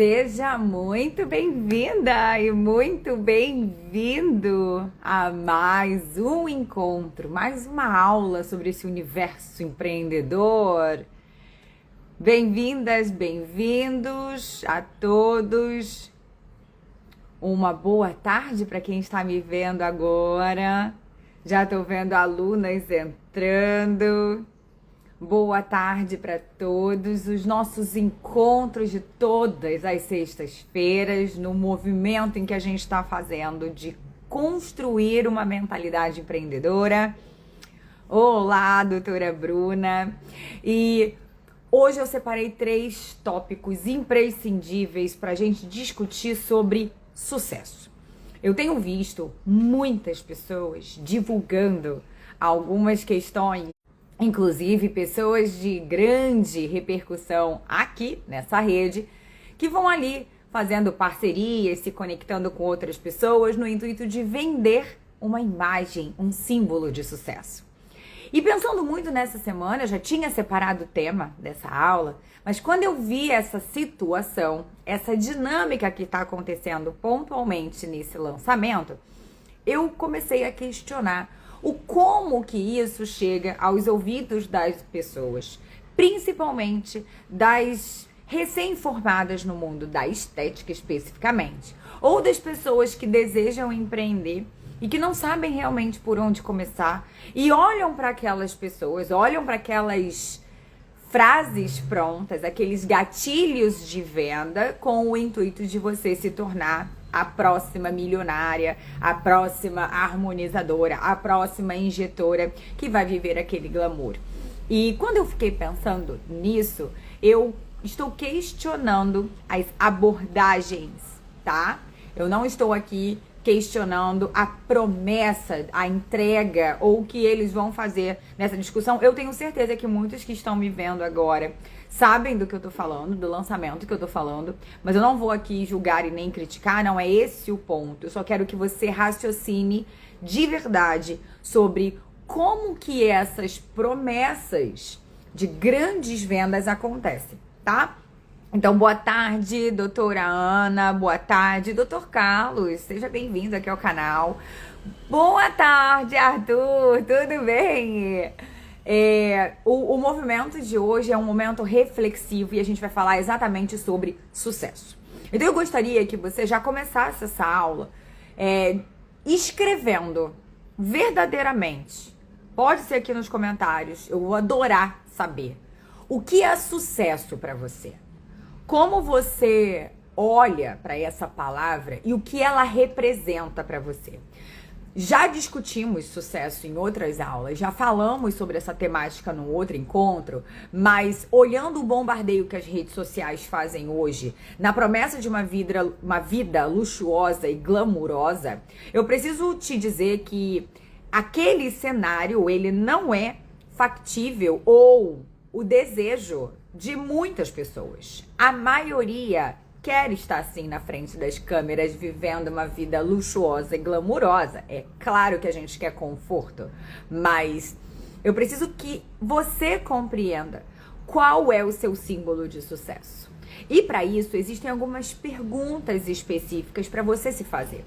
Seja muito bem-vinda e muito bem-vindo a mais um encontro, mais uma aula sobre esse universo empreendedor. Bem-vindas, bem-vindos a todos. Uma boa tarde para quem está me vendo agora. Já estou vendo alunas entrando. Boa tarde para todos. Os nossos encontros de todas as sextas-feiras, no movimento em que a gente está fazendo de construir uma mentalidade empreendedora. Olá, doutora Bruna. E hoje eu separei 3 tópicos imprescindíveis para a gente discutir sobre sucesso. Eu tenho visto muitas pessoas divulgando algumas questões, inclusive pessoas de grande repercussão aqui nessa rede, que vão ali fazendo parcerias, se conectando com outras pessoas no intuito de vender uma imagem, um símbolo de sucesso. E pensando muito nessa semana, eu já tinha separado o tema dessa aula, mas quando eu vi essa situação, essa dinâmica que está acontecendo pontualmente nesse lançamento, eu comecei a questionar o como que isso chega aos ouvidos das pessoas, principalmente das recém-formadas no mundo da estética especificamente, ou das pessoas que desejam empreender e que não sabem realmente por onde começar e olham para aquelas pessoas, olham para aquelas frases prontas, aqueles gatilhos de venda com o intuito de você se tornar a próxima milionária, a próxima harmonizadora, a próxima injetora que vai viver aquele glamour. E quando eu fiquei pensando nisso, eu estou questionando as abordagens, tá? Eu não estou aqui questionando a promessa, a entrega ou o que eles vão fazer nessa discussão. Eu tenho certeza que muitos que estão me vendo agora sabem do que eu tô falando, do lançamento que eu tô falando, mas eu não vou aqui julgar e nem criticar, não é esse o ponto. Eu só quero que você raciocine de verdade sobre como que essas promessas de grandes vendas acontecem, tá? Então, boa tarde, doutora Ana, boa tarde, doutor Carlos, seja bem-vindo aqui ao canal. Boa tarde, Arthur, tudo bem? O movimento de hoje é um momento reflexivo e a gente vai falar exatamente sobre sucesso. Então, eu gostaria que você já começasse essa aula escrevendo verdadeiramente, pode ser aqui nos comentários, eu vou adorar saber, o que é sucesso para você? Como você olha para essa palavra e o que ela representa para você? Já discutimos sucesso em outras aulas, já falamos sobre essa temática num outro encontro, mas olhando o bombardeio que as redes sociais fazem hoje, na promessa de uma vida luxuosa e glamurosa, eu preciso te dizer que aquele cenário, ele não é factível ou o desejo de muitas pessoas. A maioria quer estar assim na frente das câmeras, vivendo uma vida luxuosa e glamurosa. É claro que a gente quer conforto, mas eu preciso que você compreenda qual é o seu símbolo de sucesso. E para isso existem algumas perguntas específicas para você se fazer.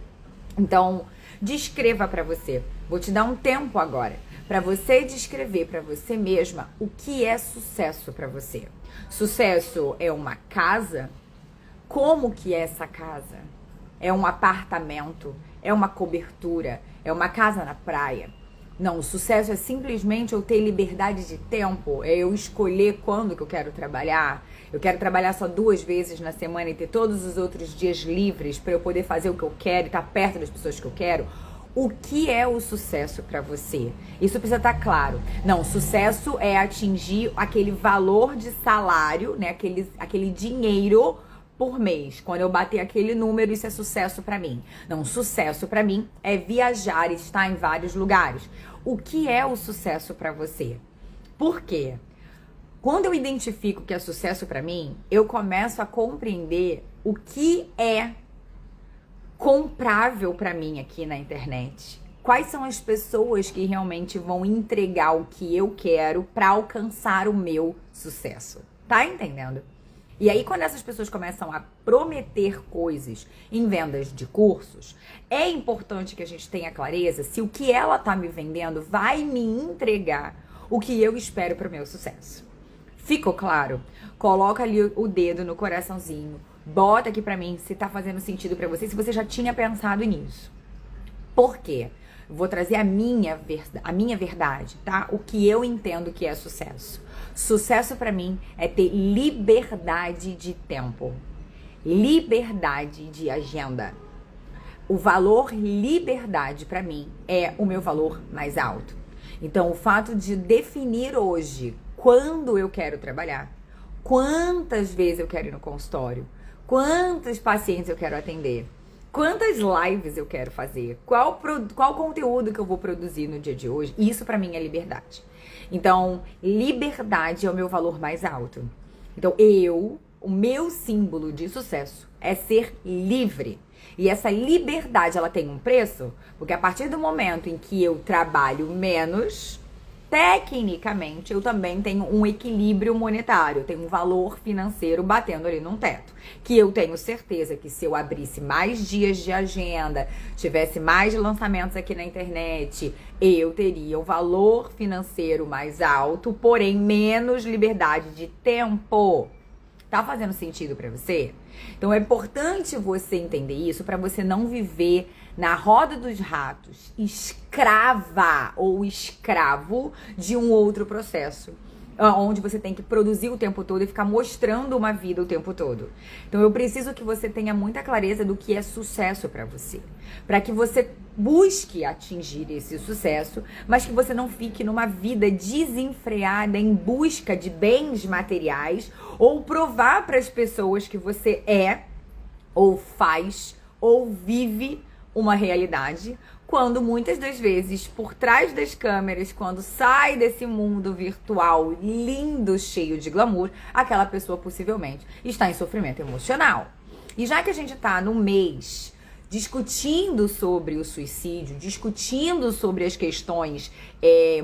Então, descreva para você. Vou te dar um tempo agora para você descrever para você mesma o que é sucesso para você. Sucesso é uma casa? Como que é essa casa? É um apartamento? É uma cobertura? É uma casa na praia? Não, o sucesso é simplesmente eu ter liberdade de tempo, é eu escolher quando que eu quero trabalhar. Eu quero trabalhar só 2 vezes na semana e ter todos os outros dias livres para eu poder fazer o que eu quero e estar perto das pessoas que eu quero. O que é o sucesso para você? Isso precisa estar claro. Não, sucesso é atingir aquele valor de salário, né? Aquele dinheiro por mês. Quando eu bater aquele número, isso é sucesso para mim. Não, sucesso para mim é viajar e estar em vários lugares. O que é o sucesso para você? Por quê? Quando eu identifico que é sucesso para mim, eu começo a compreender o que é comprável para mim aqui na internet. Quais são as pessoas que realmente vão entregar o que eu quero para alcançar o meu sucesso? Tá entendendo? E aí, quando essas pessoas começam a prometer coisas em vendas de cursos, é importante que a gente tenha clareza se o que ela tá me vendendo vai me entregar o que eu espero para o meu sucesso. Ficou claro? Coloca ali o dedo no coraçãozinho, bota aqui pra mim se tá fazendo sentido pra você, se você já tinha pensado nisso. Por quê? Vou trazer a minha verdade, tá? O que eu entendo que é sucesso. Sucesso pra mim é ter liberdade de tempo, liberdade de agenda. O valor liberdade pra mim é o meu valor mais alto. Então, o fato de definir hoje quando eu quero trabalhar, quantas vezes eu quero ir no consultório, quantos pacientes eu quero atender, quantas lives eu quero fazer, qual conteúdo que eu vou produzir no dia de hoje, isso pra mim é liberdade. Então, liberdade é o meu valor mais alto. Então, o meu símbolo de sucesso é ser livre. E essa liberdade, ela tem um preço, porque a partir do momento em que eu trabalho menos, tecnicamente, eu também tenho um equilíbrio monetário, tenho um valor financeiro batendo ali num teto. Que eu tenho certeza que se eu abrisse mais dias de agenda, tivesse mais lançamentos aqui na internet, eu teria um valor financeiro mais alto, porém menos liberdade de tempo. Tá fazendo sentido pra você? Então é importante você entender isso para você não viver na roda dos ratos, escrava ou escravo de um outro processo, onde você tem que produzir o tempo todo e ficar mostrando uma vida o tempo todo. Então eu preciso que você tenha muita clareza do que é sucesso para você, para que você busque atingir esse sucesso, mas que você não fique numa vida desenfreada em busca de bens materiais ou provar para as pessoas que você é ou faz ou vive uma realidade, quando muitas das vezes, por trás das câmeras, quando sai desse mundo virtual lindo, cheio de glamour, aquela pessoa possivelmente está em sofrimento emocional. E já que a gente está no mês discutindo sobre o suicídio, discutindo sobre as questões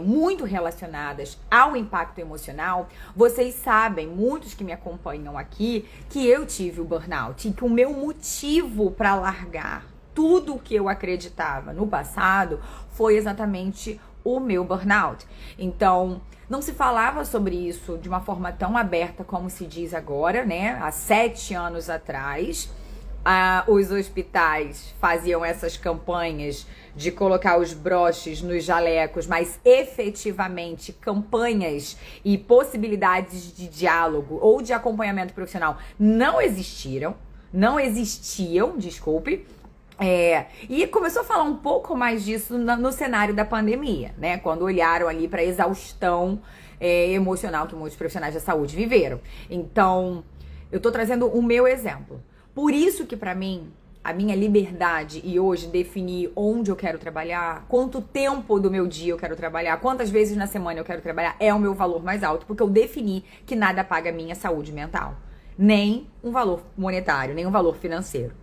muito relacionadas ao impacto emocional, vocês sabem, muitos que me acompanham aqui, que eu tive o burnout e que o meu motivo para largar tudo o que eu acreditava no passado foi exatamente o meu burnout. Então, não se falava sobre isso de uma forma tão aberta como se diz agora, né? Há 7 anos atrás, os hospitais faziam essas campanhas de colocar os broches nos jalecos, mas efetivamente campanhas e possibilidades de diálogo ou de acompanhamento profissional não existiam, desculpe. E começou a falar um pouco mais disso no cenário da pandemia, né? Quando olharam ali para a exaustão emocional que muitos profissionais da saúde viveram. Então, eu tô trazendo o meu exemplo. Por isso que para mim, a minha liberdade e hoje definir onde eu quero trabalhar, quanto tempo do meu dia eu quero trabalhar, quantas vezes na semana eu quero trabalhar, é o meu valor mais alto, porque eu defini que nada paga a minha saúde mental. Nem um valor monetário, nem um valor financeiro.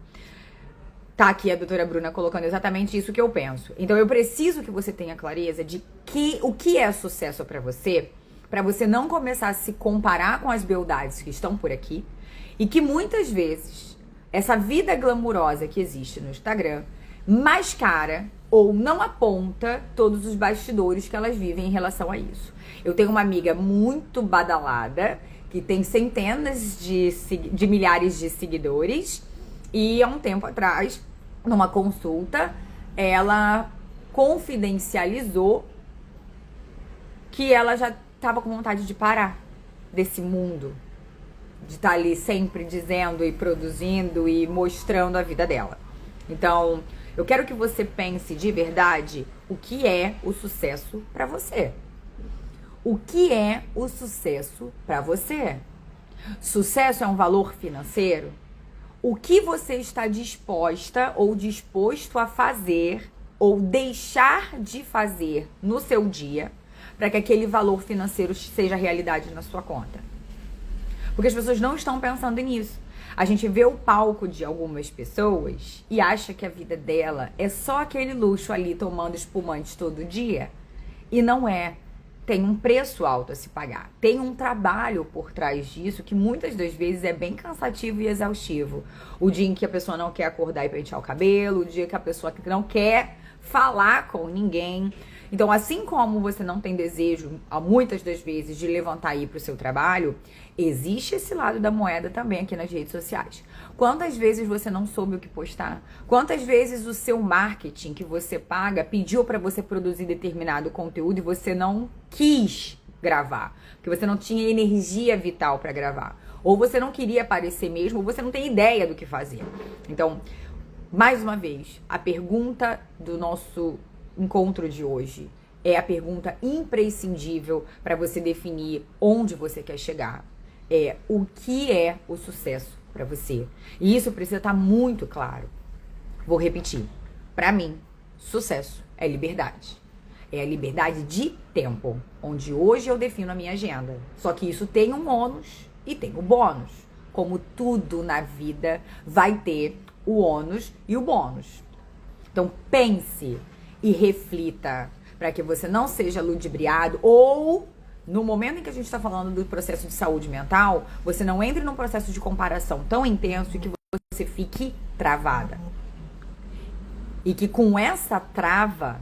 Tá aqui a doutora Bruna colocando exatamente isso que eu penso. Então eu preciso que você tenha clareza de o que é sucesso para você não começar a se comparar com as beldades que estão por aqui e que muitas vezes essa vida glamurosa que existe no Instagram mascara ou não aponta todos os bastidores que elas vivem em relação a isso. Eu tenho uma amiga muito badalada que tem centenas de milhares de seguidores. E há um tempo atrás, numa consulta, ela confidencializou que ela já estava com vontade de parar desse mundo, de estar ali sempre dizendo e produzindo e mostrando a vida dela. Então, eu quero que você pense de verdade o que é o sucesso para você. O que é o sucesso para você? Sucesso é um valor financeiro? O que você está disposta ou disposto a fazer ou deixar de fazer no seu dia para que aquele valor financeiro seja realidade na sua conta? Porque as pessoas não estão pensando nisso. A gente vê o palco de algumas pessoas e acha que a vida dela é só aquele luxo ali tomando espumante todo dia. E não é. tem um preço alto a se pagar. Tem um trabalho por trás disso que muitas das vezes é bem cansativo e exaustivo. O dia em que a pessoa não quer acordar e pentear o cabelo, o dia que a pessoa não quer falar com ninguém. Então, assim como você não tem desejo, muitas das vezes, de levantar e ir para o seu trabalho, existe esse lado da moeda também aqui nas redes sociais. Quantas vezes você não soube o que postar? Quantas vezes o seu marketing que você paga pediu para você produzir determinado conteúdo e você não quis gravar? Porque você não tinha energia vital para gravar. Ou você não queria aparecer mesmo, ou você não tem ideia do que fazer. Então, mais uma vez, a pergunta do nosso encontro de hoje é a pergunta imprescindível para você definir onde você quer chegar. É o que é o sucesso para você. E isso precisa estar muito claro. Vou repetir. Para mim, sucesso é liberdade. É a liberdade de tempo, onde hoje eu defino a minha agenda. Só que isso tem um ônus e tem um bônus. Como tudo na vida vai ter o ônus e o bônus. Então pense e reflita para que você não seja ludibriado ou, no momento em que a gente está falando do processo de saúde mental, você não entre num processo de comparação tão intenso e que você fique travada. E que com essa trava,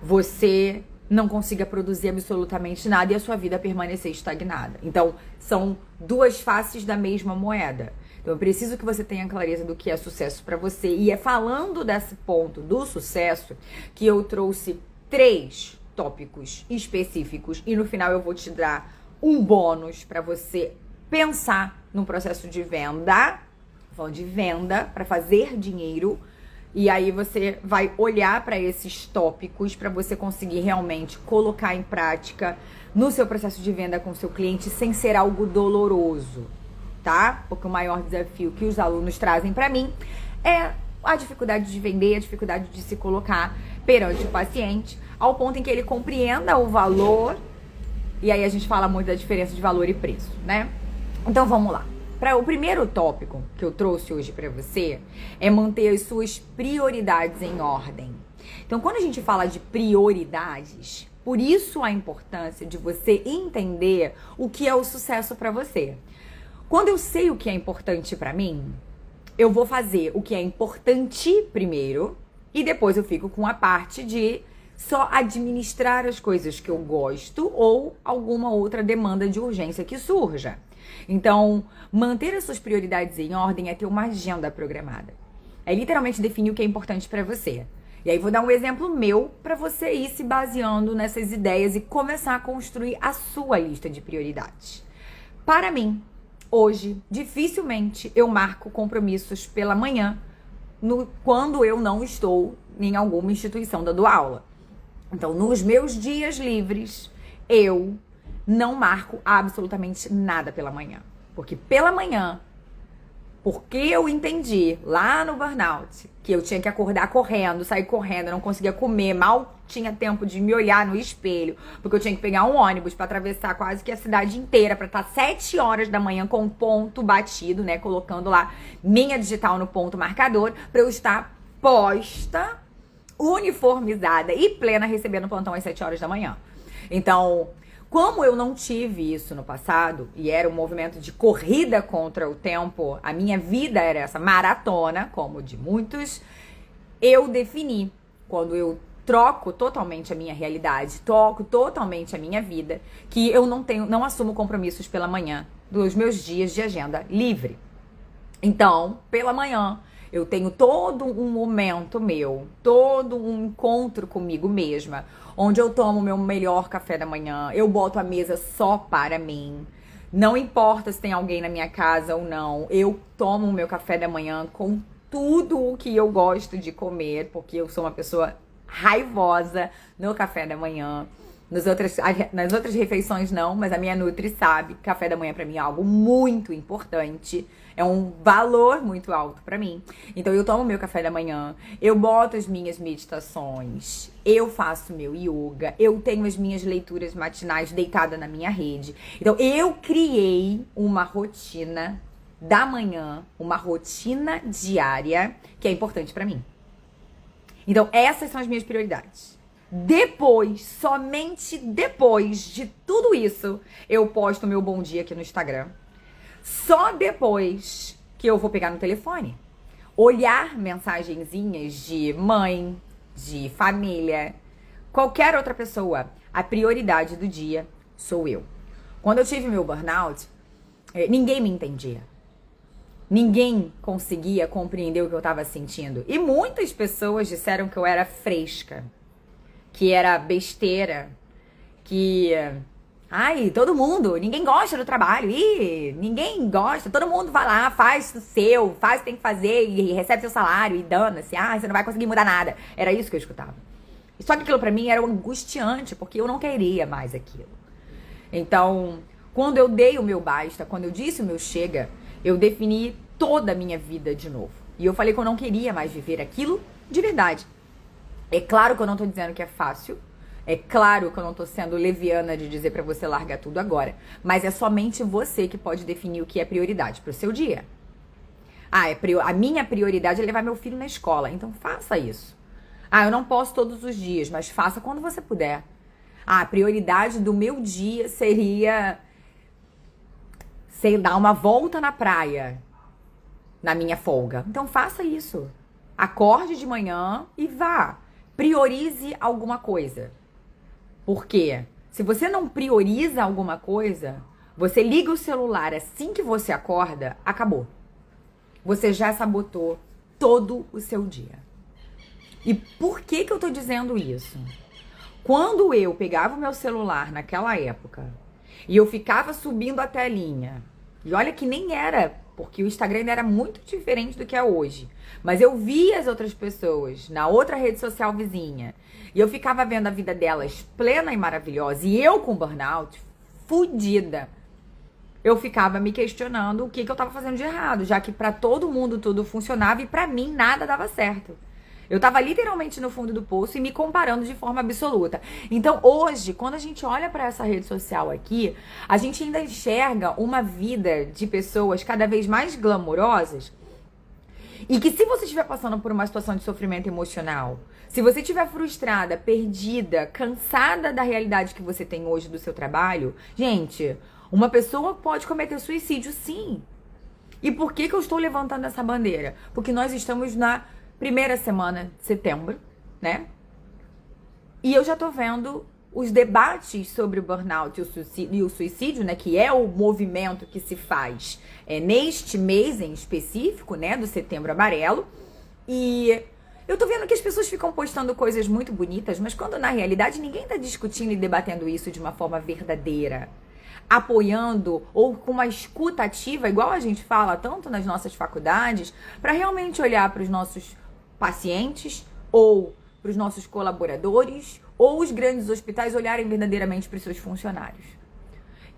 você não consiga produzir absolutamente nada e a sua vida permanecer estagnada. Então, são duas faces da mesma moeda. Então, eu preciso que você tenha clareza do que é sucesso para você. E é falando desse ponto do sucesso que eu trouxe 3 tópicos específicos. E no final eu vou te dar um bônus para você pensar no processo de venda. Falando de venda, para fazer dinheiro. E aí você vai olhar para esses tópicos para você conseguir realmente colocar em prática no seu processo de venda com o seu cliente sem ser algo doloroso. Tá? Porque o maior desafio que os alunos trazem para mim é a dificuldade de vender, a dificuldade de se colocar perante o paciente, ao ponto em que ele compreenda o valor, e aí a gente fala muito da diferença de valor e preço, né? Então vamos lá. Para o primeiro tópico que eu trouxe hoje para você é manter as suas prioridades em ordem. Então, quando a gente fala de prioridades, por isso a importância de você entender o que é o sucesso para você. Quando eu sei o que é importante pra mim, eu vou fazer o que é importante primeiro e depois eu fico com a parte de só administrar as coisas que eu gosto ou alguma outra demanda de urgência que surja. Então, manter as suas prioridades em ordem é ter uma agenda programada. É literalmente definir o que é importante pra você. E aí vou dar um exemplo meu pra você ir se baseando nessas ideias e começar a construir a sua lista de prioridades. Para mim, hoje, dificilmente eu marco compromissos pela manhã quando eu não estou em alguma instituição dando aula. Então, nos meus dias livres, eu não marco absolutamente nada pela manhã. Porque pela manhã, porque eu entendi lá no burnout que eu tinha que acordar correndo, sair correndo, eu não conseguia comer, mal tinha tempo de me olhar no espelho, porque eu tinha que pegar um ônibus para atravessar quase que a cidade inteira, para estar 7 horas da manhã com o ponto batido, né, colocando lá minha digital no ponto marcador, para eu estar posta, uniformizada e plena recebendo plantão às 7 horas da manhã. Então, como eu não tive isso no passado, e era um movimento de corrida contra o tempo, a minha vida era essa maratona, como de muitos, eu defini, quando eu troco totalmente a minha realidade, troco totalmente a minha vida, que eu não assumo compromissos pela manhã dos meus dias de agenda livre. Então, pela manhã, eu tenho todo um momento meu, todo um encontro comigo mesma, onde eu tomo meu melhor café da manhã, eu boto a mesa só para mim. Não importa se tem alguém na minha casa ou não, eu tomo o meu café da manhã com tudo o que eu gosto de comer, porque eu sou uma pessoa raivosa no café da manhã. Nas outras refeições não, mas a minha Nutri sabe que café da manhã pra mim é algo muito importante. É um valor muito alto pra mim. Então eu tomo meu café da manhã, eu boto as minhas meditações, eu faço meu yoga, eu tenho as minhas leituras matinais deitada na minha rede. Então eu criei uma rotina da manhã, uma rotina diária que é importante pra mim. Então essas são as minhas prioridades. Depois, somente depois de tudo isso, eu posto meu bom dia aqui no Instagram. Só depois que eu vou pegar no telefone, olhar mensagenzinhas de mãe, de família, qualquer outra pessoa. A prioridade do dia sou eu. Quando eu tive meu burnout, ninguém me entendia. Ninguém conseguia compreender o que eu estava sentindo. E muitas pessoas disseram que eu era fresca, que era besteira, que... Ai, todo mundo, ninguém gosta do trabalho. Ih, ninguém gosta, todo mundo vai lá, faz o seu, faz o que tem que fazer e recebe seu salário e dana-se. Ah, você não vai conseguir mudar nada. Era isso que eu escutava. Só que aquilo pra mim era angustiante, porque eu não queria mais aquilo. Então, quando eu dei o meu basta, quando eu disse o meu chega, eu defini toda a minha vida de novo. E eu falei que eu não queria mais viver aquilo de verdade. É claro que eu não tô dizendo que é fácil. É claro que eu não tô sendo leviana de dizer pra você largar tudo agora. Mas é somente você que pode definir o que é prioridade pro seu dia. A minha prioridade é levar meu filho na escola. Então faça isso. Eu não posso todos os dias, mas faça quando você puder. A prioridade do meu dia seria, sei, dar uma volta na praia na minha folga. Então faça isso. Acorde de manhã e vá. Priorize alguma coisa. Porque se você não prioriza alguma coisa, você liga o celular assim que você acorda, acabou. Você já sabotou todo o seu dia. E por que eu tô dizendo isso? Quando eu pegava o meu celular naquela época e eu ficava subindo a telinha, e olha que nem era, porque o Instagram ainda era muito diferente do que é hoje, mas eu via as outras pessoas na outra rede social vizinha e eu ficava vendo a vida delas plena e maravilhosa e eu com burnout, fudida. Eu ficava me questionando o que eu tava fazendo de errado, já que pra todo mundo tudo funcionava e pra mim nada dava certo. Eu tava literalmente no fundo do poço e me comparando de forma absoluta. Então hoje, quando a gente olha pra essa rede social aqui, a gente ainda enxerga uma vida de pessoas cada vez mais glamurosas. E que se você estiver passando por uma situação de sofrimento emocional, se você estiver frustrada, perdida, cansada da realidade que você tem hoje do seu trabalho, gente, uma pessoa pode cometer suicídio sim. E por que eu estou levantando essa bandeira? Porque nós estamos na primeira semana de setembro, né? E eu já tô vendo os debates sobre o burnout e o suicídio, né? Que é o movimento que se faz neste mês em específico, né? Do Setembro Amarelo. E eu tô vendo que as pessoas ficam postando coisas muito bonitas, mas quando na realidade ninguém tá discutindo e debatendo isso de uma forma verdadeira. Apoiando ou com uma escuta ativa, igual a gente fala tanto nas nossas faculdades, para realmente olhar para os nossos pacientes ou para os nossos colaboradores ou os grandes hospitais olharem verdadeiramente para os seus funcionários.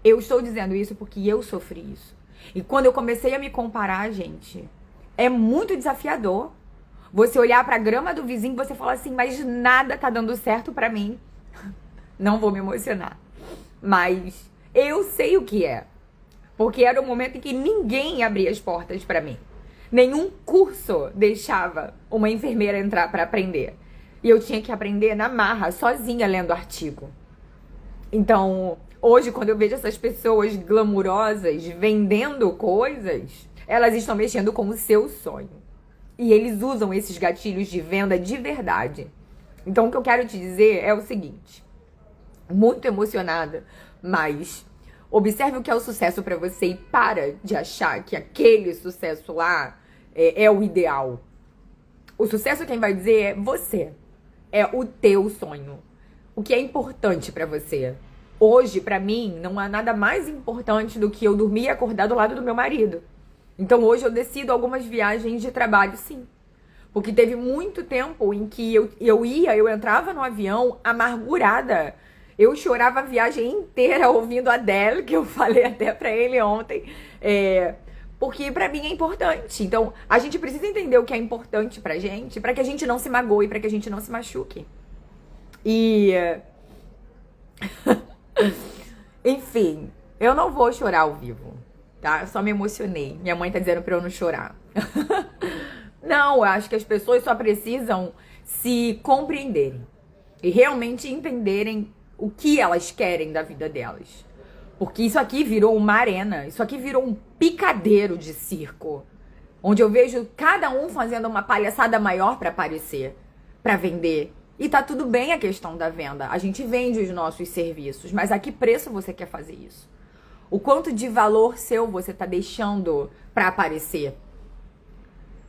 Eu estou dizendo isso porque eu sofri isso. E quando eu comecei a me comparar, gente, é muito desafiador. Você olhar para a grama do vizinho e você falar assim, mas nada tá dando certo para mim. Não vou me emocionar. Mas eu sei o que é. Porque era o momento em que ninguém abria as portas para mim. Nenhum curso deixava uma enfermeira entrar para aprender. E eu tinha que aprender na marra, sozinha, lendo artigo. Então, hoje, quando eu vejo essas pessoas glamurosas vendendo coisas, elas estão mexendo com o seu sonho. E eles usam esses gatilhos de venda de verdade. Então, o que eu quero te dizer é o seguinte. Muito emocionada, mas observe o que é o sucesso para você e para de achar que aquele sucesso lá é o ideal. O sucesso quem vai dizer é você. É o teu sonho. O que é importante para você. Hoje, para mim, não há nada mais importante do que eu dormir e acordar do lado do meu marido. Então hoje eu decido algumas viagens de trabalho, sim. Porque teve muito tempo em que eu entrava no avião amargurada. Eu chorava a viagem inteira ouvindo a Adele, que eu falei até pra ele ontem. Porque pra mim é importante. Então, a gente precisa entender o que é importante pra gente, pra que a gente não se magoe, pra que a gente não se machuque. E... enfim, eu não vou chorar ao vivo, tá? Eu só me emocionei. Minha mãe tá dizendo pra eu não chorar. Não, eu acho que as pessoas só precisam se compreenderem. e realmente entenderem o que elas querem da vida delas. Porque isso aqui virou uma arena, isso aqui virou um picadeiro de circo, onde eu vejo cada um fazendo uma palhaçada maior para aparecer, para vender. E tá tudo bem a questão da venda, a gente vende os nossos serviços, mas a que preço você quer fazer isso? O quanto de valor seu você tá deixando para aparecer?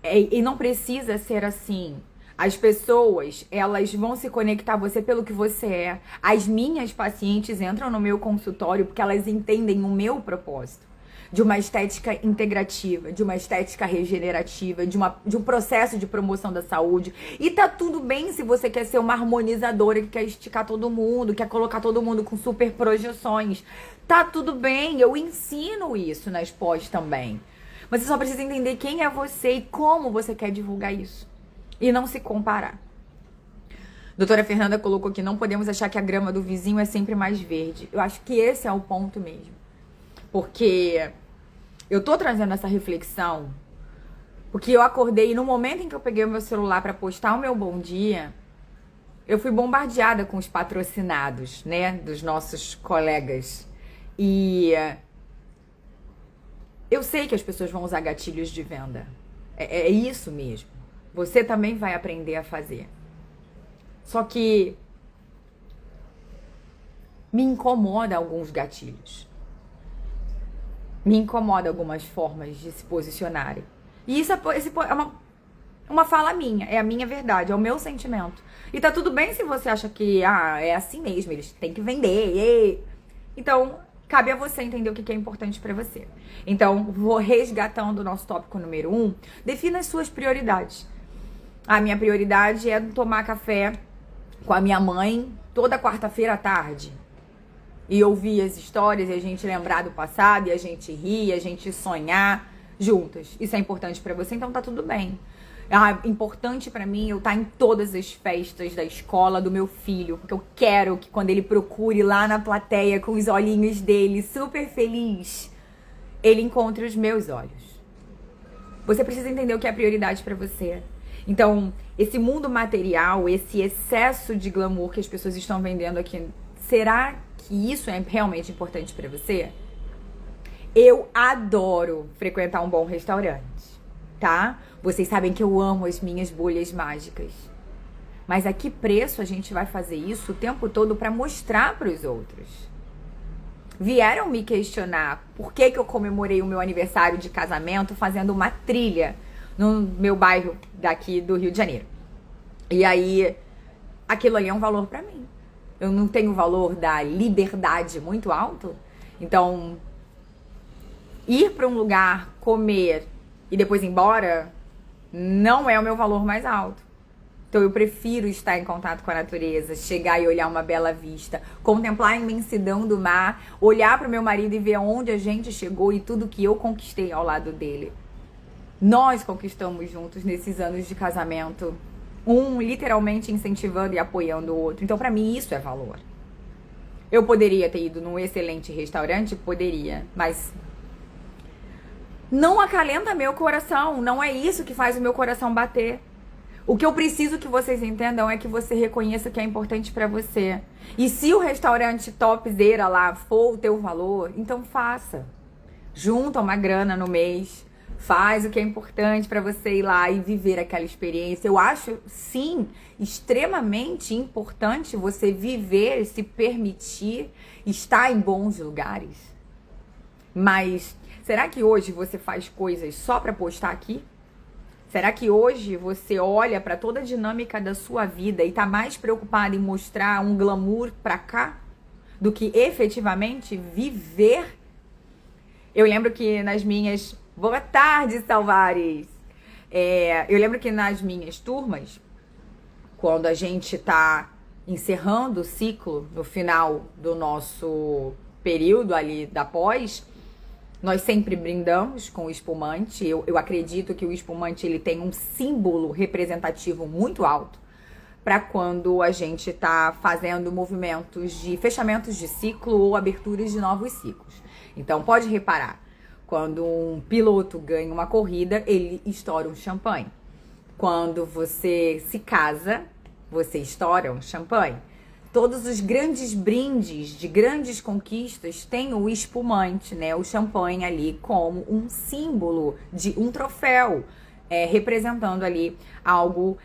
E não precisa ser assim. As pessoas, elas vão se conectar a você pelo que você é. As minhas pacientes entram no meu consultório porque elas entendem o meu propósito. De uma estética integrativa, de uma estética regenerativa, de um processo de promoção da saúde. E tá tudo bem se você quer ser uma harmonizadora que quer esticar todo mundo, quer colocar todo mundo com super projeções. Tá tudo bem, eu ensino isso nas pós também. Mas você só precisa entender quem é você e como você quer divulgar isso. E não se comparar. Doutora Fernanda colocou que não podemos achar que a grama do vizinho é sempre mais verde. Eu acho que esse é o ponto mesmo. Porque eu tô trazendo essa reflexão porque eu acordei e no momento em que eu peguei o meu celular para postar o meu bom dia, eu fui bombardeada com os patrocinados, né, dos nossos colegas. E eu sei que as pessoas vão usar gatilhos de venda. É isso mesmo. Você também vai aprender a fazer. Só que me incomoda alguns gatilhos. Me incomoda algumas formas de se posicionarem. E isso é uma fala minha, é a minha verdade, é o meu sentimento. E tá tudo bem se você acha que é assim mesmo, eles têm que vender. Então, cabe a você entender o que é importante pra você. Então, vou resgatando o nosso tópico número 1. Defina as suas prioridades. A minha prioridade é tomar café com a minha mãe toda quarta-feira à tarde. E ouvir as histórias, e a gente lembrar do passado, e a gente rir, e a gente sonhar juntas. Isso é importante pra você, então tá tudo bem. Importante pra mim eu estar em todas as festas da escola do meu filho, porque eu quero que quando ele procure lá na plateia com os olhinhos dele, super feliz, ele encontre os meus olhos. Você precisa entender o que é prioridade pra você. Então, esse mundo material, esse excesso de glamour que as pessoas estão vendendo aqui, será que isso é realmente importante pra você? Eu adoro frequentar um bom restaurante, tá? Vocês sabem que eu amo as minhas bolhas mágicas. Mas a que preço a gente vai fazer isso o tempo todo pra mostrar pros outros? Vieram me questionar por que eu comemorei o meu aniversário de casamento fazendo uma trilha no meu bairro daqui do Rio de Janeiro. E aí, aquilo ali é um valor pra mim. Eu não tenho o valor da liberdade muito alto. Então, ir pra um lugar, comer e depois ir embora não é o meu valor mais alto. Então eu prefiro estar em contato com a natureza, chegar e olhar uma bela vista, contemplar a imensidão do mar, olhar para o meu marido e ver aonde a gente chegou e tudo que eu conquistei ao lado dele. Nós conquistamos juntos nesses anos de casamento, um literalmente incentivando e apoiando o outro. Então, para mim, isso é valor. Eu poderia ter ido num excelente restaurante? Poderia, mas não acalenta meu coração. Não é isso que faz o meu coração bater. O que eu preciso que vocês entendam é que você reconheça o que é importante pra você. E se o restaurante topzera lá for o teu valor, então faça. Junta uma grana no mês. Faz o que é importante pra você ir lá e viver aquela experiência. Eu acho, sim, extremamente importante você viver, se permitir estar em bons lugares. Mas será que hoje você faz coisas só pra postar aqui? Será que hoje você olha pra toda a dinâmica da sua vida e tá mais preocupado em mostrar um glamour pra cá do que efetivamente viver? Eu lembro que nas minhas... Boa tarde, Salvares! Eu lembro que nas minhas turmas, quando a gente tá encerrando o ciclo no final do nosso período ali da pós, nós sempre brindamos com o espumante. Eu acredito que o espumante ele tem um símbolo representativo muito alto para quando a gente tá fazendo movimentos de fechamentos de ciclo ou aberturas de novos ciclos. Então pode reparar, quando um piloto ganha uma corrida, ele estoura um champanhe. Quando você se casa, você estoura um champanhe, todos os grandes brindes de grandes conquistas têm o espumante, né? O champanhe ali como um símbolo de um troféu, representando ali algo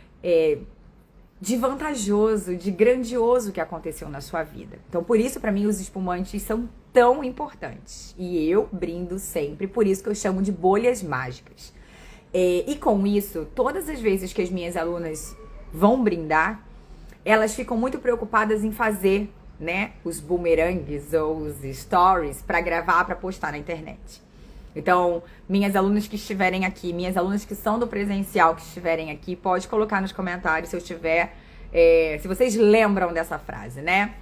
de vantajoso, de grandioso que aconteceu na sua vida. Então, por isso, para mim, os espumantes são tão importantes. E eu brindo sempre, por isso que eu chamo de bolhas mágicas. E com isso, todas as vezes que as minhas alunas vão brindar, elas ficam muito preocupadas em fazer, né, os bumerangues ou os stories para gravar, para postar na internet. Então, minhas alunas que estiverem aqui, minhas alunas que são do presencial que estiverem aqui, pode colocar nos comentários se eu tiver, se vocês lembram dessa frase, né?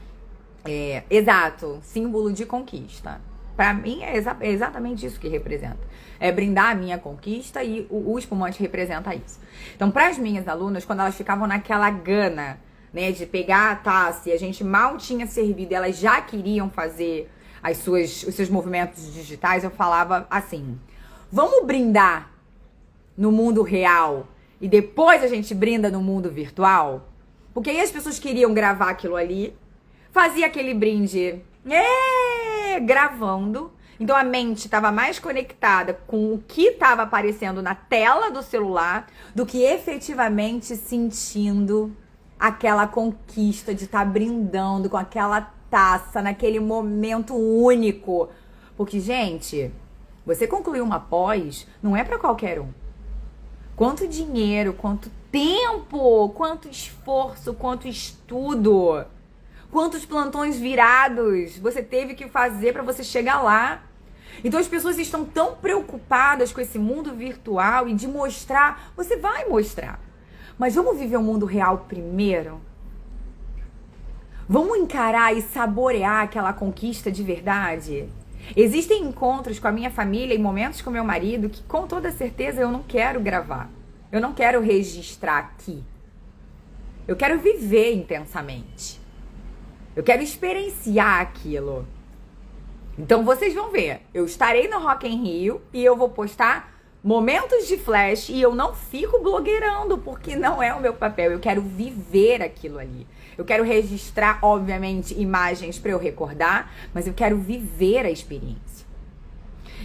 Exato, símbolo de conquista. Para mim é exatamente isso que representa. É brindar a minha conquista e o espumante representa isso. Então, para as minhas alunas, quando elas ficavam naquela gana, né, de pegar a taça e a gente mal tinha servido, elas já queriam fazer os seus movimentos digitais, eu falava assim: vamos brindar no mundo real e depois a gente brinda no mundo virtual? Porque aí as pessoas queriam gravar aquilo ali, fazia aquele brinde gravando, então a mente estava mais conectada com o que estava aparecendo na tela do celular do que efetivamente sentindo aquela conquista de estar brindando com aquela taça naquele momento único. Porque, gente, você concluir uma pós não é para qualquer um. Quanto dinheiro, quanto tempo, quanto esforço, quanto estudo, quantos plantões virados você teve que fazer para você chegar lá. Então as pessoas estão tão preocupadas com esse mundo virtual e de mostrar. Você vai mostrar, mas vamos viver o mundo real primeiro? Vamos encarar e saborear aquela conquista de verdade? Existem encontros com a minha família e momentos com meu marido que com toda certeza eu não quero gravar. Eu não quero registrar aqui. Eu quero viver intensamente. Eu quero experienciar aquilo. Então vocês vão ver. Eu estarei no Rock in Rio e eu vou postar momentos de flash e eu não fico blogueirando, porque não é o meu papel. Eu quero viver aquilo ali. Eu quero registrar, obviamente, imagens para eu recordar, mas eu quero viver a experiência.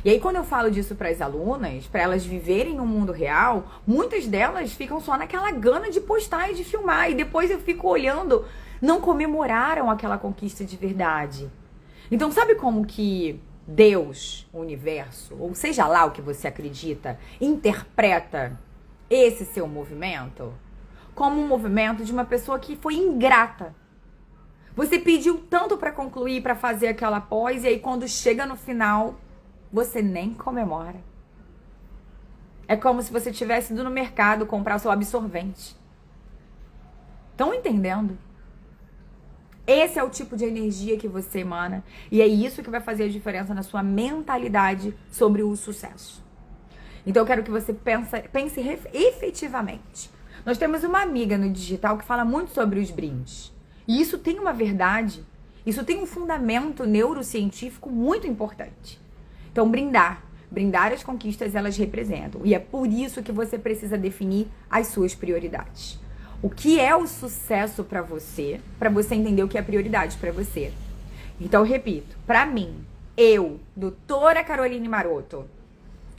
E aí, quando eu falo disso para as alunas, para elas viverem no mundo real, muitas delas ficam só naquela gana de postar e de filmar. E depois eu fico olhando, não comemoraram aquela conquista de verdade. Então, sabe como que Deus, o universo, ou seja lá o que você acredita, interpreta esse seu movimento? Como um movimento de uma pessoa que foi ingrata. Você pediu tanto para concluir, para fazer aquela pós, e aí quando chega no final, você nem comemora. É como se você tivesse ido no mercado comprar o seu absorvente. Estão entendendo? Esse é o tipo de energia que você emana, e é isso que vai fazer a diferença na sua mentalidade sobre o sucesso. Então eu quero que você pense efetivamente. Nós temos uma amiga no digital que fala muito sobre os brindes. E isso tem uma verdade, isso tem um fundamento neurocientífico muito importante. Então, brindar as conquistas, elas representam. E é por isso que você precisa definir as suas prioridades. O que é o sucesso para você entender o que é prioridade para você. Então, eu repito, para mim, doutora Caroline Maroto,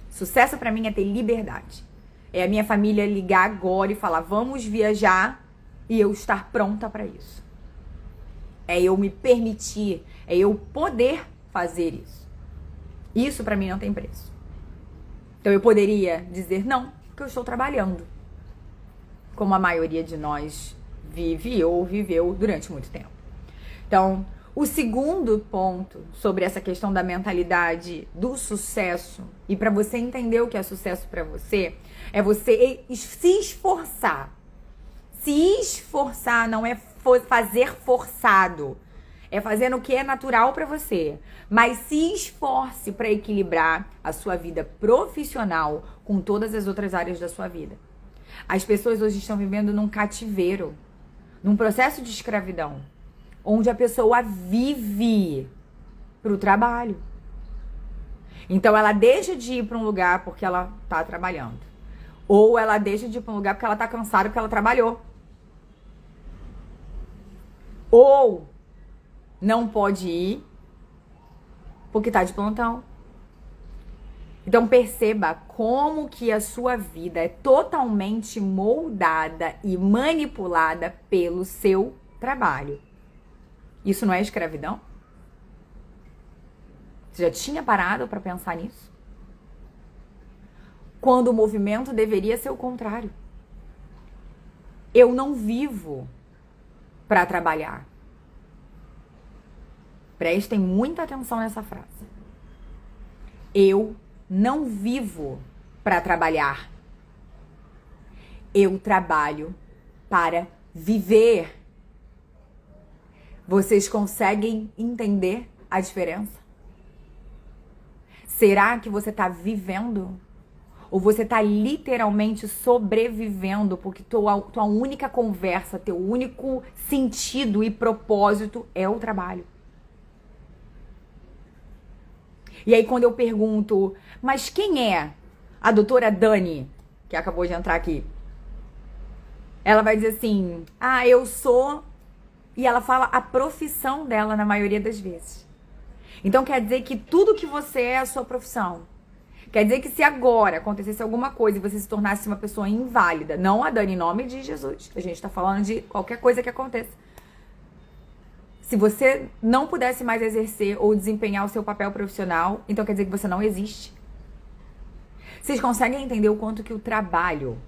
sucesso para mim é ter liberdade. É a minha família ligar agora e falar, vamos viajar, e eu estar pronta para isso. É eu me permitir, é eu poder fazer isso. Isso para mim não tem preço. Então eu poderia dizer não, porque eu estou trabalhando. Como a maioria de nós vive ou viveu durante muito tempo. Então, o segundo ponto sobre essa questão da mentalidade do sucesso, e para você entender o que é sucesso para você, é você se esforçar. Se esforçar não é fazer forçado. É fazer o que é natural para você. Mas se esforce para equilibrar a sua vida profissional com todas as outras áreas da sua vida. As pessoas hoje estão vivendo num cativeiro, num processo de escravidão, onde a pessoa vive para o trabalho. Então ela deixa de ir para um lugar porque ela está trabalhando. Ou ela deixa de ir para um lugar porque ela está cansada porque ela trabalhou. Ou não pode ir porque tá de plantão. Então perceba como que a sua vida é totalmente moldada e manipulada pelo seu trabalho. Isso não é escravidão? Você já tinha parado para pensar nisso? Quando o movimento deveria ser o contrário. Eu não vivo para trabalhar. Prestem muita atenção nessa frase. Eu não vivo para trabalhar. Eu trabalho para viver. Vocês conseguem entender a diferença? Será que você está vivendo? Ou você está literalmente sobrevivendo? Porque tua única conversa, teu único sentido e propósito é o trabalho. E aí quando eu pergunto, mas quem é a doutora Dani, que acabou de entrar aqui? Ela vai dizer assim, eu sou... E ela fala a profissão dela na maioria das vezes. Então quer dizer que tudo que você é a sua profissão. Quer dizer que se agora acontecesse alguma coisa e você se tornasse uma pessoa inválida, não a Dani em nome de Jesus, a gente tá falando de qualquer coisa que aconteça. Se você não pudesse mais exercer ou desempenhar o seu papel profissional, então quer dizer que você não existe. Vocês conseguem entender o quanto que o trabalho,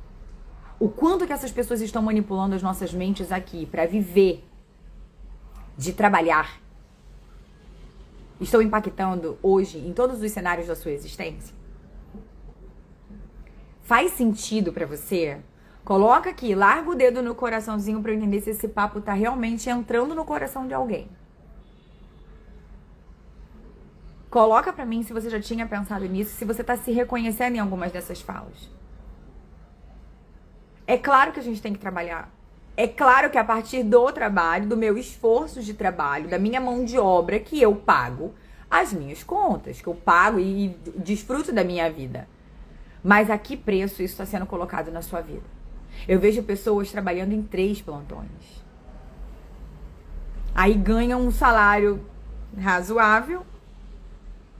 o quanto que essas pessoas estão manipulando as nossas mentes aqui para viver de trabalhar, estão impactando hoje em todos os cenários da sua existência? Faz sentido pra você? Coloca aqui, larga o dedo no coraçãozinho pra eu entender se esse papo tá realmente entrando no coração de alguém. Coloca pra mim se você já tinha pensado nisso, se você tá se reconhecendo em algumas dessas falas. É claro que a gente tem que trabalhar. É claro que a partir do trabalho, do meu esforço de trabalho, da minha mão de obra, que eu pago as minhas contas, que eu pago e desfruto da minha vida. Mas a que preço isso está sendo colocado na sua vida? Eu vejo pessoas trabalhando em 3 plantões. Aí ganham um salário razoável,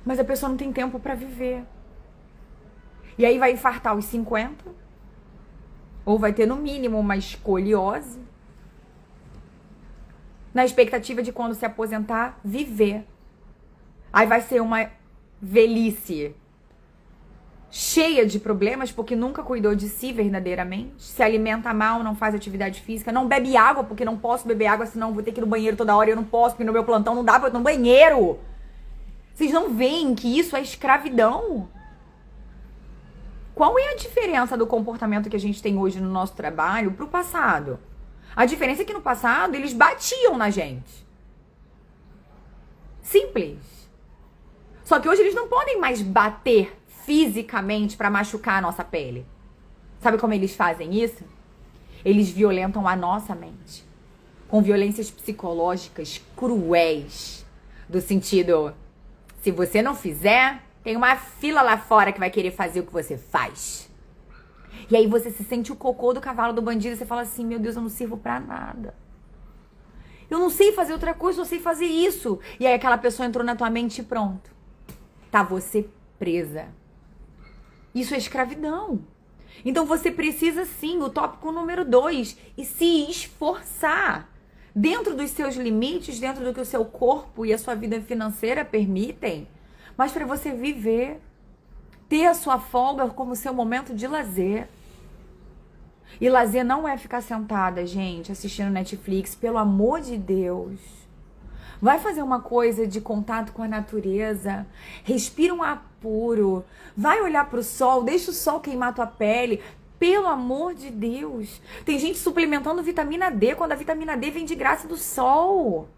mas a pessoa não tem tempo para viver. E aí vai infartar os 50, ou vai ter no mínimo uma escoliose, na expectativa de quando se aposentar, viver. Aí vai ser uma velhice cheia de problemas, porque nunca cuidou de si verdadeiramente, se alimenta mal, não faz atividade física, não bebe água, porque não posso beber água, senão vou ter que ir no banheiro toda hora, eu não posso, porque no meu plantão não dá pra eu ir no banheiro. Vocês não veem que isso é escravidão? Qual é a diferença do comportamento que a gente tem hoje no nosso trabalho pro passado? A diferença é que no passado eles batiam na gente. Simples. Só que hoje eles não podem mais bater fisicamente para machucar a nossa pele. Sabe como eles fazem isso? Eles violentam a nossa mente. Com violências psicológicas cruéis. Do sentido, se você não fizer, tem uma fila lá fora que vai querer fazer o que você faz. E aí você se sente o cocô do cavalo do bandido e você fala assim, meu Deus, eu não sirvo pra nada. Eu não sei fazer outra coisa, eu só sei fazer isso. E aí aquela pessoa entrou na tua mente e pronto. Tá você presa. Isso é escravidão. Então você precisa sim, o tópico número 2, e se esforçar dentro dos seus limites, dentro do que o seu corpo e a sua vida financeira permitem, mas para você viver, ter a sua folga como seu momento de lazer. E lazer não é ficar sentada, gente, assistindo Netflix, pelo amor de Deus. Vai fazer uma coisa de contato com a natureza, respira um ar puro, vai olhar pro sol, deixa o sol queimar tua pele, pelo amor de Deus. Tem gente suplementando vitamina D, quando a vitamina D vem de graça do sol.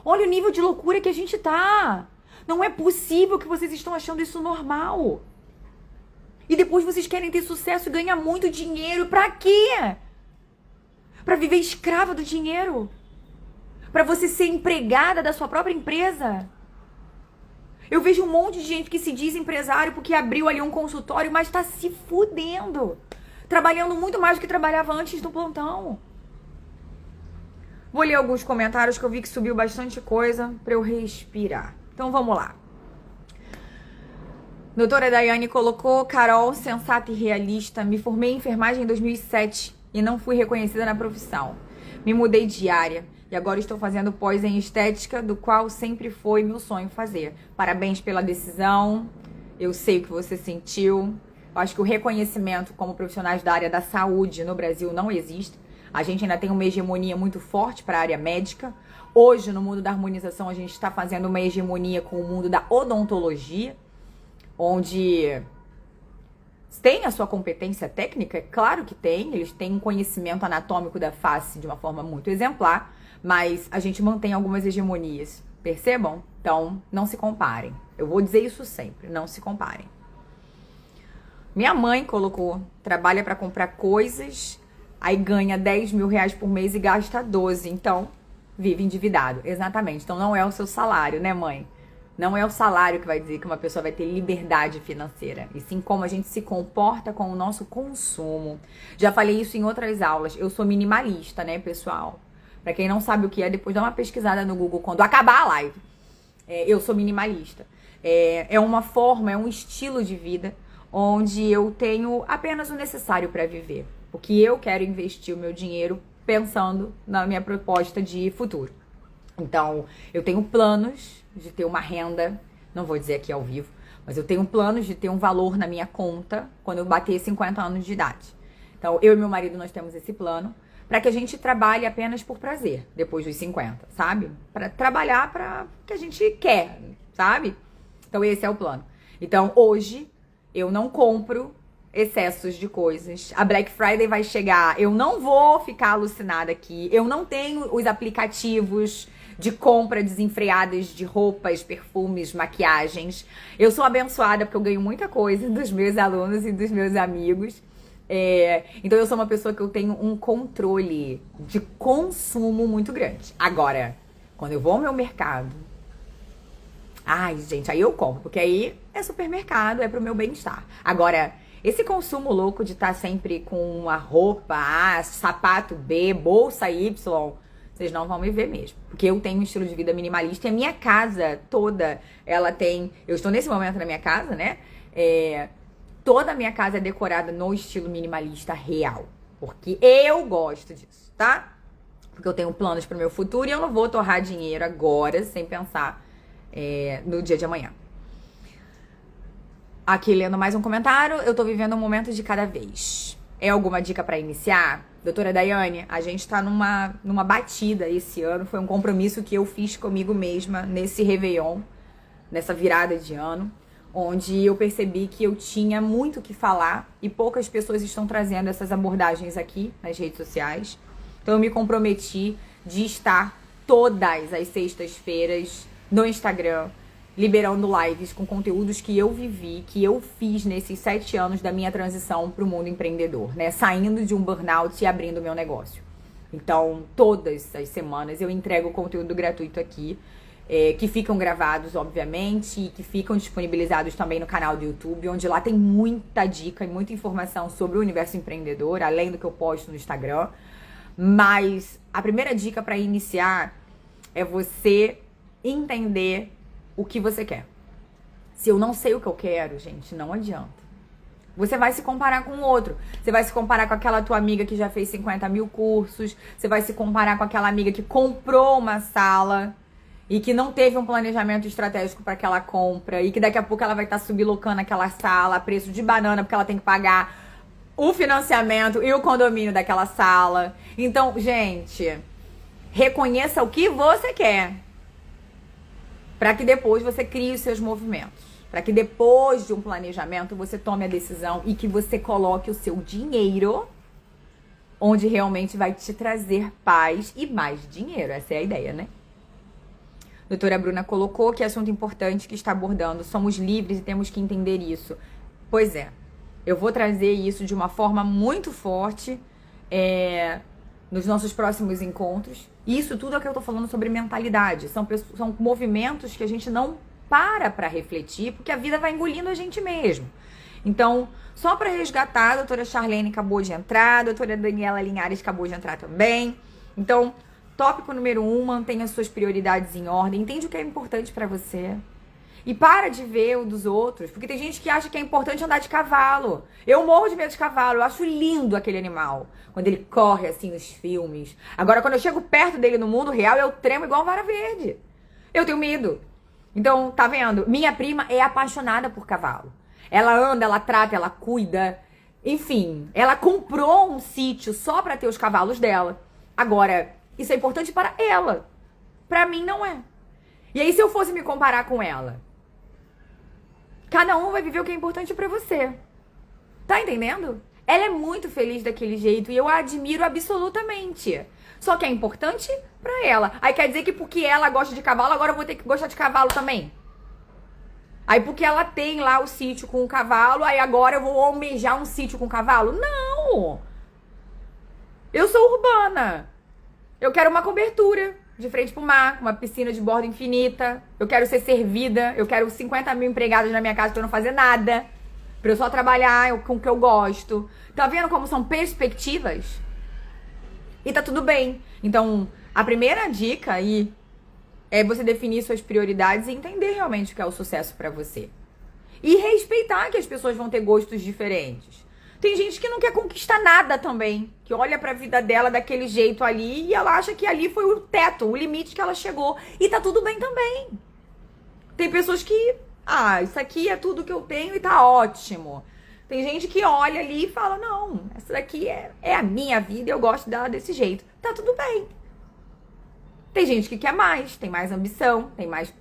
Olha o nível de loucura que a gente tá. Não é possível que vocês estão achando isso normal. E depois vocês querem ter sucesso e ganhar muito dinheiro. Pra quê? Pra viver escrava do dinheiro? Pra você ser empregada da sua própria empresa? Eu vejo um monte de gente que se diz empresário porque abriu ali um consultório, mas tá se fudendo. Trabalhando muito mais do que trabalhava antes do plantão. Vou ler alguns comentários que eu vi que subiu bastante coisa pra eu respirar. Então vamos lá. Doutora Daiane colocou: Carol, sensata e realista, me formei em enfermagem em 2007 e não fui reconhecida na profissão. Me mudei de área e agora estou fazendo pós em estética, do qual sempre foi meu sonho fazer. Parabéns pela decisão, eu sei o que você sentiu. Eu acho que o reconhecimento como profissionais da área da saúde no Brasil não existe. A gente ainda tem uma hegemonia muito forte para a área médica. Hoje, no mundo da harmonização, a gente está fazendo uma hegemonia com o mundo da odontologia, onde tem a sua competência técnica, é claro que tem, eles têm um conhecimento anatômico da face de uma forma muito exemplar, mas a gente mantém algumas hegemonias, percebam? Então, não se comparem. Eu vou dizer isso sempre, não se comparem. Minha mãe colocou: trabalha para comprar coisas, aí ganha 10 mil reais por mês e gasta 12, então vive endividado. Exatamente, então não é o seu salário, né, mãe? Não é o salário que vai dizer que uma pessoa vai ter liberdade financeira, e sim como a gente se comporta com o nosso consumo. Já falei isso em outras aulas, eu sou minimalista, né, pessoal? Pra quem não sabe o que é, depois dá uma pesquisada no Google quando acabar a live. Eu sou minimalista. É uma forma, é um estilo de vida onde eu tenho apenas o necessário para viver. Porque eu quero investir o meu dinheiro pensando na minha proposta de futuro. Então, eu tenho planos de ter uma renda, não vou dizer aqui ao vivo, mas eu tenho planos de ter um valor na minha conta quando eu bater 50 anos de idade. Então, eu e meu marido, nós temos esse plano para que a gente trabalhe apenas por prazer, depois dos 50, sabe? Para trabalhar para o que a gente quer, sabe? Então, esse é o plano. Então, hoje, eu não compro excessos de coisas. A Black Friday vai chegar, eu não vou ficar alucinada aqui. Eu não tenho os aplicativos de compra desenfreadas de roupas, perfumes, maquiagens. Eu sou abençoada porque eu ganho muita coisa dos meus alunos e dos meus amigos. Então eu sou uma pessoa que eu tenho um controle de consumo muito grande. Agora, quando eu vou ao meu mercado, ai, gente, aí eu compro, porque aí é supermercado, é pro meu bem-estar. Agora, esse consumo louco de estar sempre com uma roupa A, sapato B, bolsa Y, vocês não vão me ver mesmo. Porque eu tenho um estilo de vida minimalista e a minha casa toda, ela tem... Eu estou nesse momento na minha casa, né? Toda a minha casa é decorada no estilo minimalista real. Porque eu gosto disso, tá? Porque eu tenho planos pro meu futuro e eu não vou torrar dinheiro agora sem pensar no dia de amanhã. Aqui, lendo mais um comentário, eu tô vivendo um momento de cada vez. É alguma dica pra iniciar? Doutora Daiane, a gente tá numa batida esse ano, foi um compromisso que eu fiz comigo mesma nesse Réveillon, nessa virada de ano, onde eu percebi que eu tinha muito o que falar e poucas pessoas estão trazendo essas abordagens aqui nas redes sociais. Então eu me comprometi de estar todas as sextas-feiras no Instagram, liberando lives com conteúdos que eu vivi, que eu fiz nesses 7 anos da minha transição para o mundo empreendedor, né? Saindo de um burnout e abrindo meu negócio. Então, todas as semanas eu entrego conteúdo gratuito aqui, que ficam gravados, obviamente, e que ficam disponibilizados também no canal do YouTube, onde lá tem muita dica e muita informação sobre o universo empreendedor, além do que eu posto no Instagram. Mas a primeira dica para iniciar é você entender o que você quer. Se eu não sei o que eu quero, gente, não adianta. Você vai se comparar com o outro. Você vai se comparar com aquela tua amiga que já fez 50 mil cursos. Você vai se comparar com aquela amiga que comprou uma sala e que não teve um planejamento estratégico para aquela compra e que daqui a pouco ela vai estar sublocando aquela sala a preço de banana porque ela tem que pagar o financiamento e o condomínio daquela sala. Então, gente, reconheça o que você quer, para que depois você crie os seus movimentos. Para que depois de um planejamento você tome a decisão e que você coloque o seu dinheiro onde realmente vai te trazer paz e mais dinheiro. Essa é a ideia, né? Doutora Bruna colocou: que assunto importante que está abordando. Somos livres e temos que entender isso. Pois é. Eu vou trazer isso de uma forma muito forte nos nossos próximos encontros. Isso tudo é o que eu tô falando sobre mentalidade. São movimentos que a gente não para refletir, porque a vida vai engolindo a gente mesmo. Então, só para resgatar, a doutora Charlene acabou de entrar, a doutora Daniela Linhares acabou de entrar também. Então, Tópico número 1, mantenha suas prioridades em ordem. Entende o que é importante pra você. E para de ver o dos outros. Porque tem gente que acha que é importante andar de cavalo. Eu morro de medo de cavalo. Eu acho lindo aquele animal. Quando ele corre assim nos filmes. Agora, quando eu chego perto dele no mundo real, eu tremo igual uma vara verde. Eu tenho medo. Então, tá vendo? Minha prima é apaixonada por cavalo. Ela anda, ela trata, ela cuida. Enfim, ela comprou um sítio só pra ter os cavalos dela. Agora, isso é importante para ela. Pra mim, não é. E aí, se eu fosse me comparar com ela? Cada um vai viver o que é importante pra você. Tá entendendo? Ela é muito feliz daquele jeito e eu a admiro absolutamente. Só que é importante pra ela. Aí quer dizer que porque ela gosta de cavalo, agora eu vou ter que gostar de cavalo também? Aí porque ela tem lá o sítio com o cavalo, aí agora eu vou almejar um sítio com cavalo? Não! Eu sou urbana. Eu quero uma cobertura de frente pro mar, uma piscina de borda infinita. Eu quero ser servida. Eu quero 50 mil empregados na minha casa pra eu não fazer nada. Pra eu só trabalhar com o que eu gosto. Tá vendo como são perspectivas? E tá tudo bem. Então, a primeira dica aí é você definir suas prioridades e entender realmente o que é o sucesso pra você. E respeitar que as pessoas vão ter gostos diferentes. Tem gente que não quer conquistar nada também, que olha pra vida dela daquele jeito ali e ela acha que ali foi o teto, o limite que ela chegou. E tá tudo bem também. Tem pessoas que, isso aqui é tudo que eu tenho e tá ótimo. Tem gente que olha ali e fala, não, essa daqui é a minha vida e eu gosto dela desse jeito. Tá tudo bem. Tem gente que quer mais, tem mais ambição, tem mais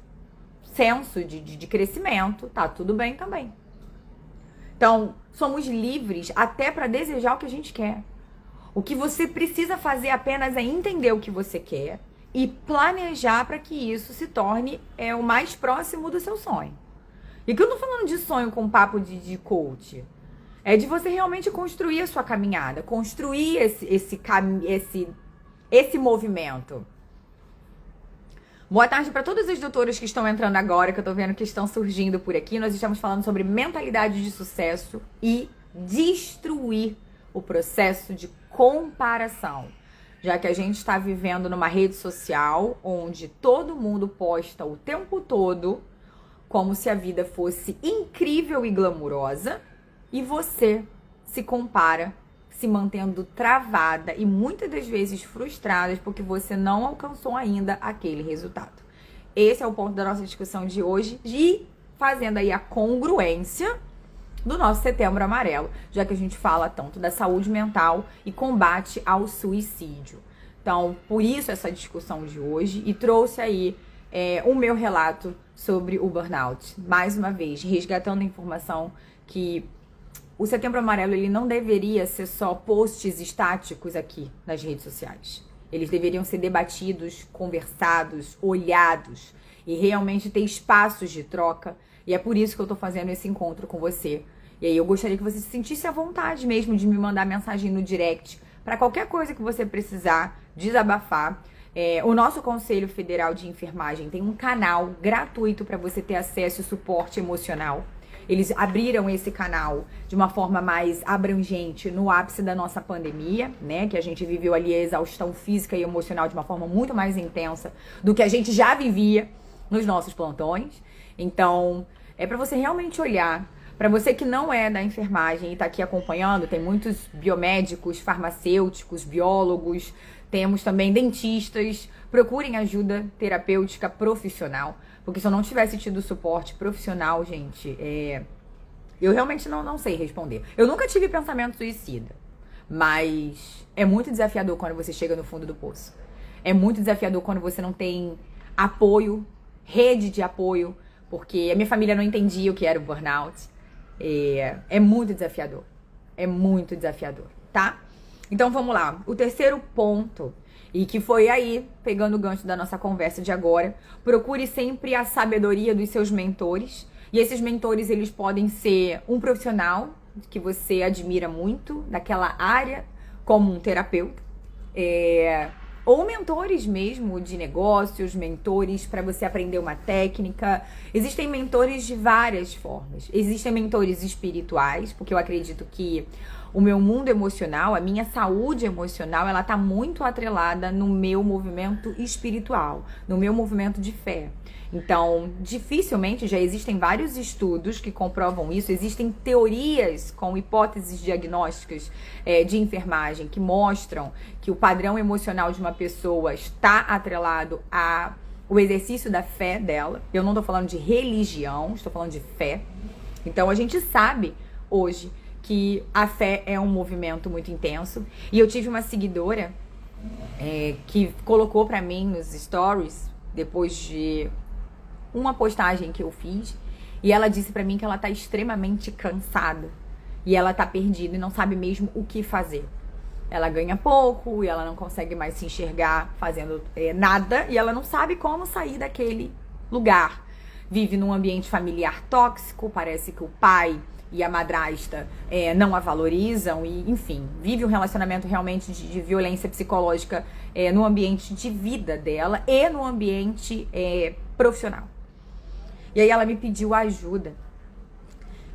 senso de crescimento. Tá tudo bem também. Então, somos livres até para desejar o que a gente quer. O que você precisa fazer apenas é entender o que você quer e planejar para que isso se torne o mais próximo do seu sonho. E aqui eu não tô falando de sonho com papo de coach. É de você realmente construir a sua caminhada, construir esse movimento. Boa tarde para todos os doutores que estão entrando agora, que eu tô vendo que estão surgindo por aqui. Nós estamos falando sobre mentalidade de sucesso e destruir o processo de comparação. Já que a gente está vivendo numa rede social onde todo mundo posta o tempo todo como se a vida fosse incrível e glamurosa e você se compara se mantendo travada e muitas das vezes frustrada porque você não alcançou ainda aquele resultado. Esse é o ponto da nossa discussão de hoje, de fazendo aí a congruência do nosso Setembro Amarelo, já que a gente fala tanto da saúde mental e combate ao suicídio. Então, por isso essa discussão de hoje e trouxe aí o meu relato sobre o burnout. Mais uma vez, resgatando a informação que o Setembro Amarelo ele não deveria ser só posts estáticos aqui nas redes sociais. Eles deveriam ser debatidos, conversados, olhados e realmente ter espaços de troca. E é por isso que eu tô fazendo esse encontro com você. E aí eu gostaria que você se sentisse à vontade mesmo de me mandar mensagem no direct para qualquer coisa que você precisar desabafar. O nosso Conselho Federal de Enfermagem tem um canal gratuito para você ter acesso e suporte emocional. Eles abriram esse canal de uma forma mais abrangente no ápice da nossa pandemia, né? Que a gente viveu ali a exaustão física e emocional de uma forma muito mais intensa do que a gente já vivia nos nossos plantões. Então, é para você realmente olhar. Para você que não é da enfermagem e tá aqui acompanhando, tem muitos biomédicos, farmacêuticos, biólogos, temos também dentistas. Procurem ajuda terapêutica profissional. Porque se eu não tivesse tido suporte profissional, gente, eu realmente não sei responder. Eu nunca tive pensamento suicida, mas é muito desafiador quando você chega no fundo do poço. É muito desafiador quando você não tem apoio, rede de apoio, porque a minha família não entendia o que era o burnout. É muito desafiador. É muito desafiador, tá? Então vamos lá. O terceiro ponto, e que foi aí, pegando o gancho da nossa conversa de agora, procure sempre a sabedoria dos seus mentores. E esses mentores, eles podem ser um profissional que você admira muito, daquela área, como um terapeuta. Ou mentores mesmo de negócios, mentores para você aprender uma técnica. Existem mentores de várias formas. Existem mentores espirituais, porque eu acredito que O meu mundo emocional, a minha saúde emocional, ela tá muito atrelada no meu movimento espiritual, no meu movimento de fé. Então, dificilmente, já existem vários estudos que comprovam isso, existem teorias com hipóteses diagnósticas de enfermagem que mostram que o padrão emocional de uma pessoa está atrelado ao exercício da fé dela. Eu não estou falando de religião, estou falando de fé. Então, a gente sabe hoje que a fé é um movimento muito intenso. E eu tive uma seguidora que colocou pra mim nos stories, depois de uma postagem que eu fiz, e ela disse pra mim que ela tá extremamente cansada. E ela tá perdida e não sabe mesmo o que fazer. Ela ganha pouco e ela não consegue mais se enxergar fazendo nada. E ela não sabe como sair daquele lugar. Vive num ambiente familiar tóxico, parece que o pai e a madrasta não a valorizam e, enfim, vive um relacionamento realmente de violência psicológica no ambiente de vida dela e no ambiente profissional. E aí ela me pediu ajuda.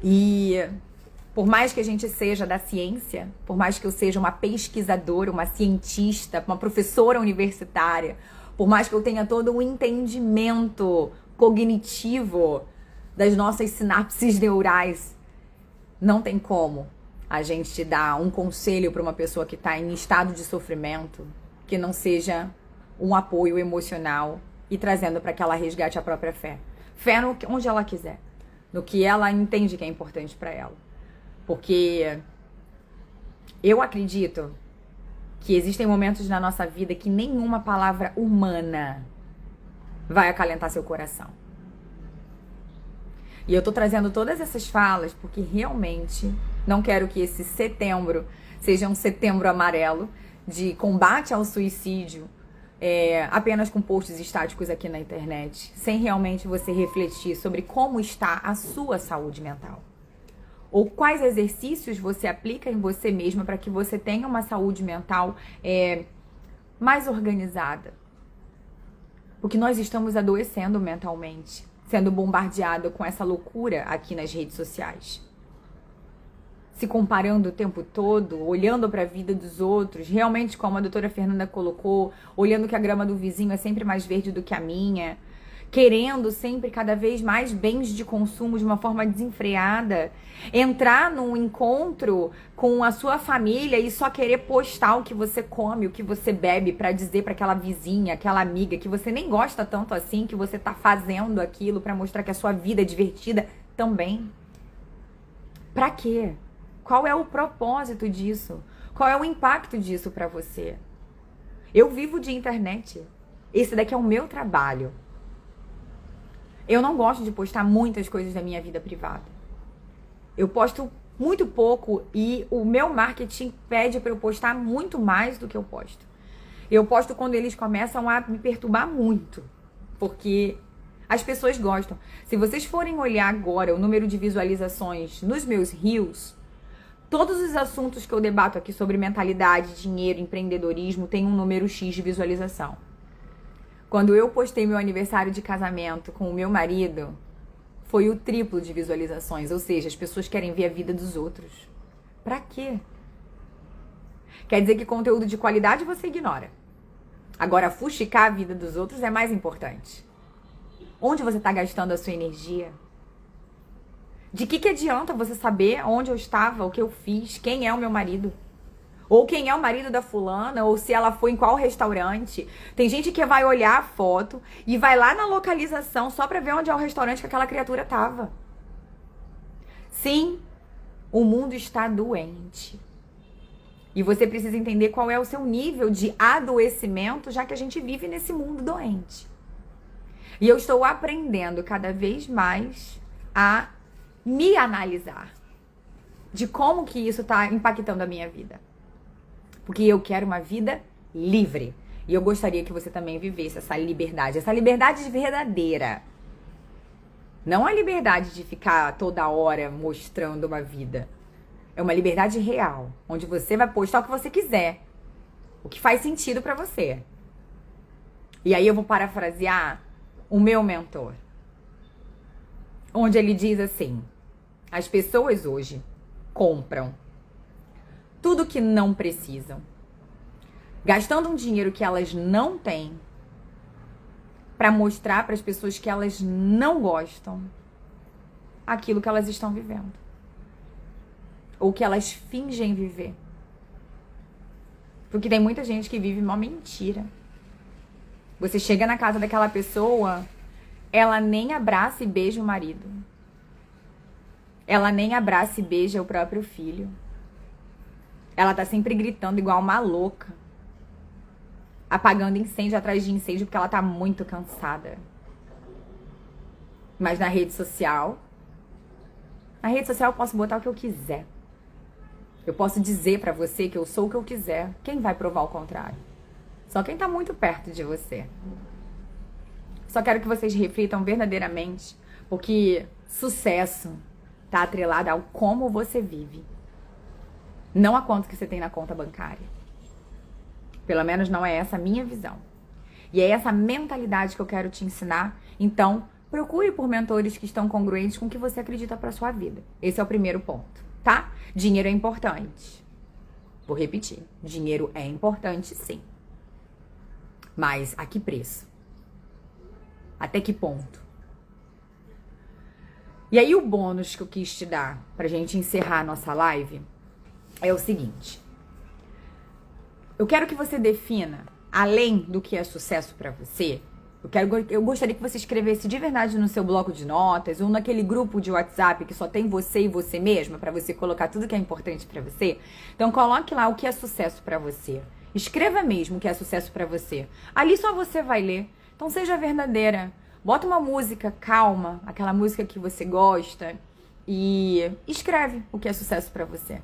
E por mais que a gente seja da ciência, por mais que eu seja uma pesquisadora, uma cientista, uma professora universitária, por mais que eu tenha todo um entendimento cognitivo das nossas sinapses neurais, não tem como a gente dar um conselho para uma pessoa que está em estado de sofrimento que não seja um apoio emocional e trazendo para que ela resgate a própria fé. Fé onde ela quiser, no que ela entende que é importante para ela. Porque eu acredito que existem momentos na nossa vida que nenhuma palavra humana vai acalentar seu coração. E eu tô trazendo todas essas falas porque realmente não quero que esse setembro seja um setembro amarelo de combate ao suicídio, apenas com posts estáticos aqui na internet, sem realmente você refletir sobre como está a sua saúde mental. Ou quais exercícios você aplica em você mesma para que você tenha uma saúde mental mais organizada. Porque nós estamos adoecendo mentalmente, sendo bombardeado com essa loucura aqui nas redes sociais. Se comparando o tempo todo, olhando para a vida dos outros, realmente como a doutora Fernanda colocou, olhando que a grama do vizinho é sempre mais verde do que a minha, querendo sempre cada vez mais bens de consumo de uma forma desenfreada, entrar num encontro com a sua família e só querer postar o que você come, o que você bebe, para dizer para aquela vizinha, aquela amiga que você nem gosta tanto assim, que você tá fazendo aquilo para mostrar que a sua vida é divertida também. Pra quê? Qual é o propósito disso? Qual é o impacto disso para você? Eu vivo de internet. Esse daqui é o meu trabalho. Eu não gosto de postar muitas coisas da minha vida privada. Eu posto muito pouco e o meu marketing pede para eu postar muito mais do que eu posto. Eu posto quando eles começam a me perturbar muito, porque as pessoas gostam. Se vocês forem olhar agora o número de visualizações nos meus reels, todos os assuntos que eu debato aqui sobre mentalidade, dinheiro, empreendedorismo tem um número X de visualização. Quando eu postei meu aniversário de casamento com o meu marido, foi o triplo de visualizações. Ou seja, as pessoas querem ver a vida dos outros. Pra quê? Quer dizer que conteúdo de qualidade você ignora. Agora, fuxicar a vida dos outros é mais importante. Onde você está gastando a sua energia? De que adianta você saber onde eu estava, o que eu fiz, quem é o meu marido? Ou quem é o marido da fulana, ou se ela foi em qual restaurante. Tem gente que vai olhar a foto e vai lá na localização só pra ver onde é o restaurante que aquela criatura tava. Sim, o mundo está doente. E você precisa entender qual é o seu nível de adoecimento, já que a gente vive nesse mundo doente. E eu estou aprendendo cada vez mais a me analisar de como que isso está impactando a minha vida. Porque eu quero uma vida livre. E eu gostaria que você também vivesse essa liberdade verdadeira. Não a liberdade de ficar toda hora mostrando uma vida. É uma liberdade real, onde você vai postar o que você quiser. O que faz sentido pra você. E aí eu vou parafrasear o meu mentor. Onde ele diz assim: as pessoas hoje compram tudo que não precisam, gastando um dinheiro que elas não têm para mostrar para as pessoas que elas não gostam aquilo que elas estão vivendo ou que elas fingem viver. Porque tem muita gente que vive uma mentira. Você chega na casa daquela pessoa, ela nem abraça e beija o marido. Ela nem abraça e beija o próprio filho. Ela tá sempre gritando igual uma louca. Apagando incêndio atrás de incêndio porque ela tá muito cansada. Mas na rede social eu posso botar o que eu quiser. Eu posso dizer pra você que eu sou o que eu quiser. Quem vai provar o contrário? Só quem tá muito perto de você. Só quero que vocês reflitam verdadeiramente, porque sucesso tá atrelado ao como você vive, não a quanto que você tem na conta bancária. Pelo menos não é essa a minha visão. E é essa mentalidade que eu quero te ensinar. Então, procure por mentores que estão congruentes com o que você acredita pra sua vida. Esse é o primeiro ponto, tá? Dinheiro é importante. Vou repetir. Dinheiro é importante, sim. Mas a que preço? Até que ponto? E aí o bônus que eu quis te dar pra gente encerrar a nossa live é o seguinte. Eu quero que você defina, além do que é sucesso pra você, eu gostaria que você escrevesse de verdade no seu bloco de notas ou naquele grupo de WhatsApp que só tem você e você mesma, pra você colocar tudo que é importante pra você. Então coloque lá o que é sucesso pra você. Escreva mesmo o que é sucesso pra você. Ali só você vai ler. Então seja verdadeira. Bota uma música calma, aquela música que você gosta, e escreve o que é sucesso pra você.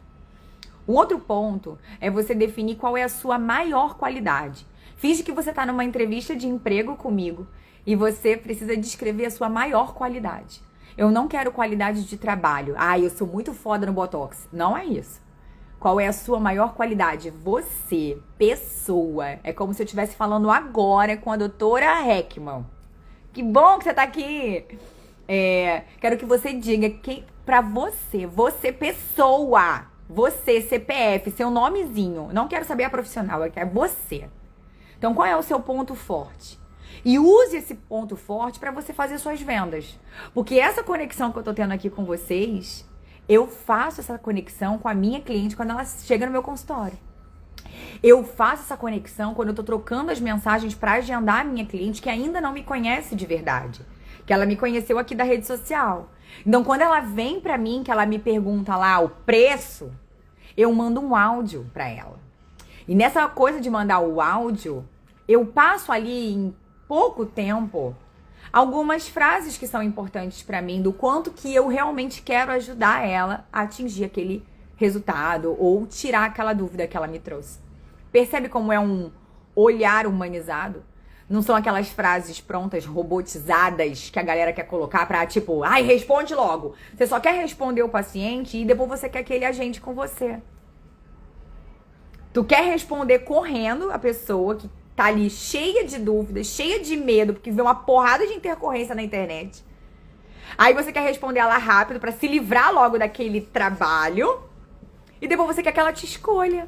O outro ponto é você definir qual é a sua maior qualidade. Finge que você tá numa entrevista de emprego comigo e você precisa descrever a sua maior qualidade. Eu não quero qualidade de trabalho. Eu sou muito foda no Botox. Não é isso. Qual é a sua maior qualidade? Você, pessoa. É como se eu estivesse falando agora com a doutora Heckman. Que bom que você tá aqui. Quero que você diga pra você pessoa, você CPF, seu nomezinho. Não quero saber a profissional, eu quero você. Então qual é o seu ponto forte? E use esse ponto forte pra você fazer suas vendas. Porque essa conexão que eu tô tendo aqui com vocês, eu faço essa conexão com a minha cliente quando ela chega no meu consultório. Eu faço essa conexão quando eu tô trocando as mensagens pra agendar a minha cliente que ainda não me conhece de verdade. Que ela me conheceu aqui da rede social. Então, quando ela vem pra mim, que ela me pergunta lá o preço, eu mando um áudio pra ela. E nessa coisa de mandar o áudio, eu passo ali em pouco tempo algumas frases que são importantes pra mim, do quanto que eu realmente quero ajudar ela a atingir aquele resultado ou tirar aquela dúvida que ela me trouxe. Percebe como é um olhar humanizado? Não são aquelas frases prontas, robotizadas, que a galera quer colocar pra tipo, responde logo. Você só quer responder o paciente e depois você quer que ele agende com você. Tu quer responder correndo a pessoa que tá ali cheia de dúvidas, cheia de medo, porque vê uma porrada de intercorrência na internet. Aí você quer responder ela rápido pra se livrar logo daquele trabalho. E depois você quer que ela te escolha.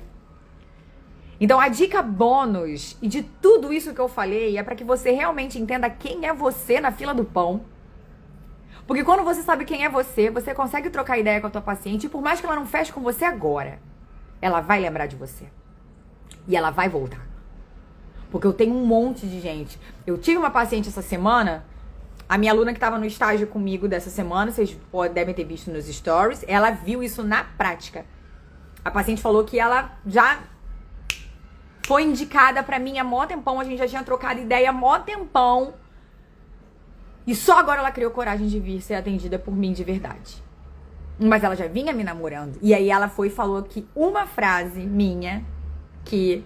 Então a dica bônus e de tudo isso que eu falei é para que você realmente entenda quem é você na fila do pão. Porque quando você sabe quem é você consegue trocar ideia com a tua paciente e por mais que ela não feche com você agora, ela vai lembrar de você. E ela vai voltar. Porque eu tenho um monte de gente. Eu tive uma paciente essa semana, a minha aluna que estava no estágio comigo dessa semana, vocês devem ter visto nos stories, ela viu isso na prática. A paciente falou que ela já foi indicada pra mim há mó tempão, a gente já tinha trocado ideia há mó tempão. E só agora ela criou coragem de vir ser atendida por mim de verdade. Mas ela já vinha me namorando. E aí ela foi e falou que uma frase minha que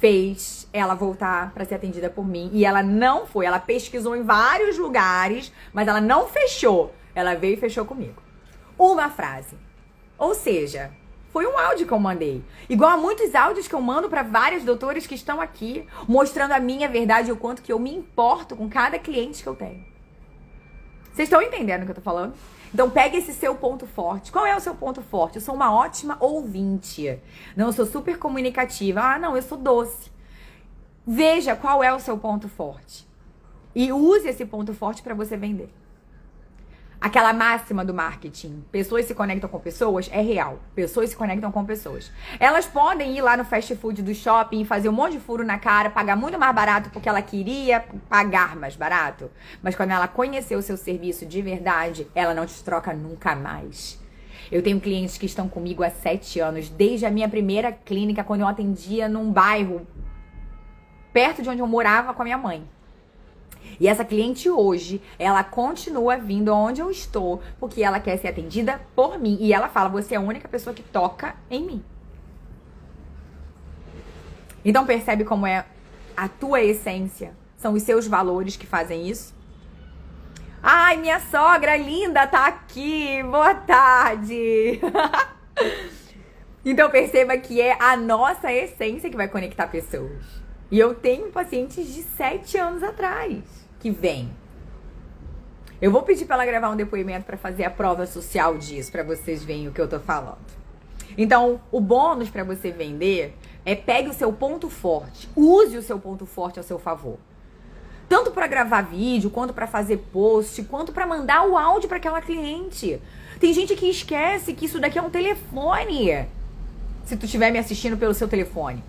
fez ela voltar pra ser atendida por mim. E ela não foi, ela pesquisou em vários lugares, mas ela não fechou. Ela veio e fechou comigo. Uma frase. Ou seja, foi um áudio que eu mandei. Igual a muitos áudios que eu mando pra vários doutores que estão aqui, mostrando a minha verdade e o quanto que eu me importo com cada cliente que eu tenho. Vocês estão entendendo o que eu tô falando? Então pegue esse seu ponto forte. Qual é o seu ponto forte? Eu sou uma ótima ouvinte. Não, eu sou super comunicativa. Ah, não, eu sou doce. Veja qual é o seu ponto forte. E use esse ponto forte para você vender. Aquela máxima do marketing, pessoas se conectam com pessoas, é real. Pessoas se conectam com pessoas. Elas podem ir lá no fast food do shopping e fazer um monte de furo na cara, pagar muito mais barato porque ela queria pagar mais barato. Mas quando ela conhecer o seu serviço de verdade, ela não te troca nunca mais. Eu tenho clientes que estão comigo há 7 anos, desde a minha primeira clínica, quando eu atendia num bairro perto de onde eu morava com a minha mãe. E essa cliente hoje, ela continua vindo onde eu estou, porque ela quer ser atendida por mim. E ela fala, você é a única pessoa que toca em mim. Então percebe como é a tua essência, são os seus valores que fazem isso? Ai, minha sogra linda tá aqui, boa tarde. Então perceba que é a nossa essência que vai conectar pessoas. E eu tenho pacientes de 7 anos atrás que vem. Eu vou pedir para ela gravar um depoimento para fazer a prova social disso, para vocês verem o que eu tô falando. Então, o bônus para você vender é pegue o seu ponto forte, use o seu ponto forte a seu favor. Tanto para gravar vídeo, quanto para fazer post, quanto para mandar o áudio para aquela cliente. Tem gente que esquece que isso daqui é um telefone. Se tu estiver me assistindo pelo seu telefone.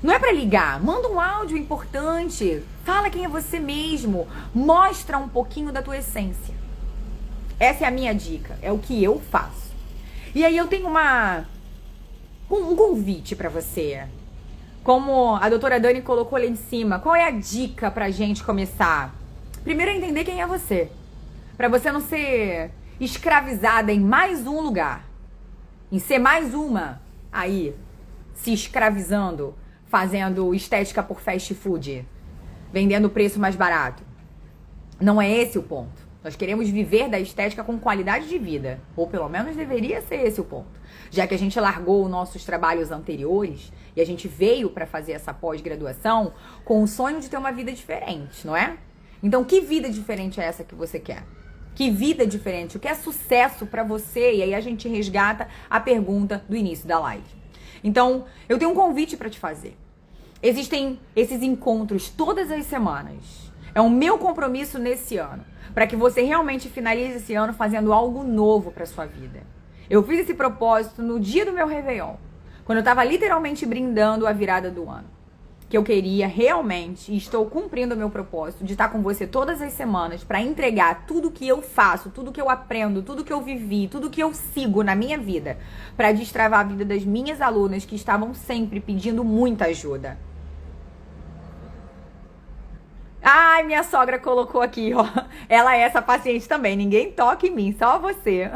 Não é pra ligar, manda um áudio importante, fala quem é você mesmo, mostra um pouquinho da tua essência. Essa é a minha dica, é o que eu faço. E aí eu tenho um convite pra você. Como a doutora Dani colocou ali em cima, qual é a dica pra gente começar? Primeiro é entender quem é você, pra você não ser escravizada em mais um lugar, em ser mais uma aí, se escravizando, fazendo estética por fast food, vendendo preço mais barato. Não é esse o ponto. Nós queremos viver da estética com qualidade de vida. Ou pelo menos deveria ser esse o ponto. Já que a gente largou os nossos trabalhos anteriores e a gente veio para fazer essa pós-graduação com o sonho de ter uma vida diferente, não é? Então, que vida diferente é essa que você quer? Que vida diferente? O que é sucesso para você? E aí a gente resgata a pergunta do início da live. Então, eu tenho um convite para te fazer. Existem esses encontros todas as semanas. É o meu compromisso nesse ano, para que você realmente finalize esse ano fazendo algo novo para sua vida. Eu fiz esse propósito no dia do meu Réveillon, quando eu estava literalmente brindando a virada do ano. Que eu queria realmente, e estou cumprindo o meu propósito, de estar com você todas as semanas para entregar tudo que eu faço, tudo que eu aprendo, tudo que eu vivi, tudo que eu sigo na minha vida, para destravar a vida das minhas alunas que estavam sempre pedindo muita ajuda. Ai, minha sogra colocou aqui, ó. Ela é essa paciente também, ninguém toca em mim, só você.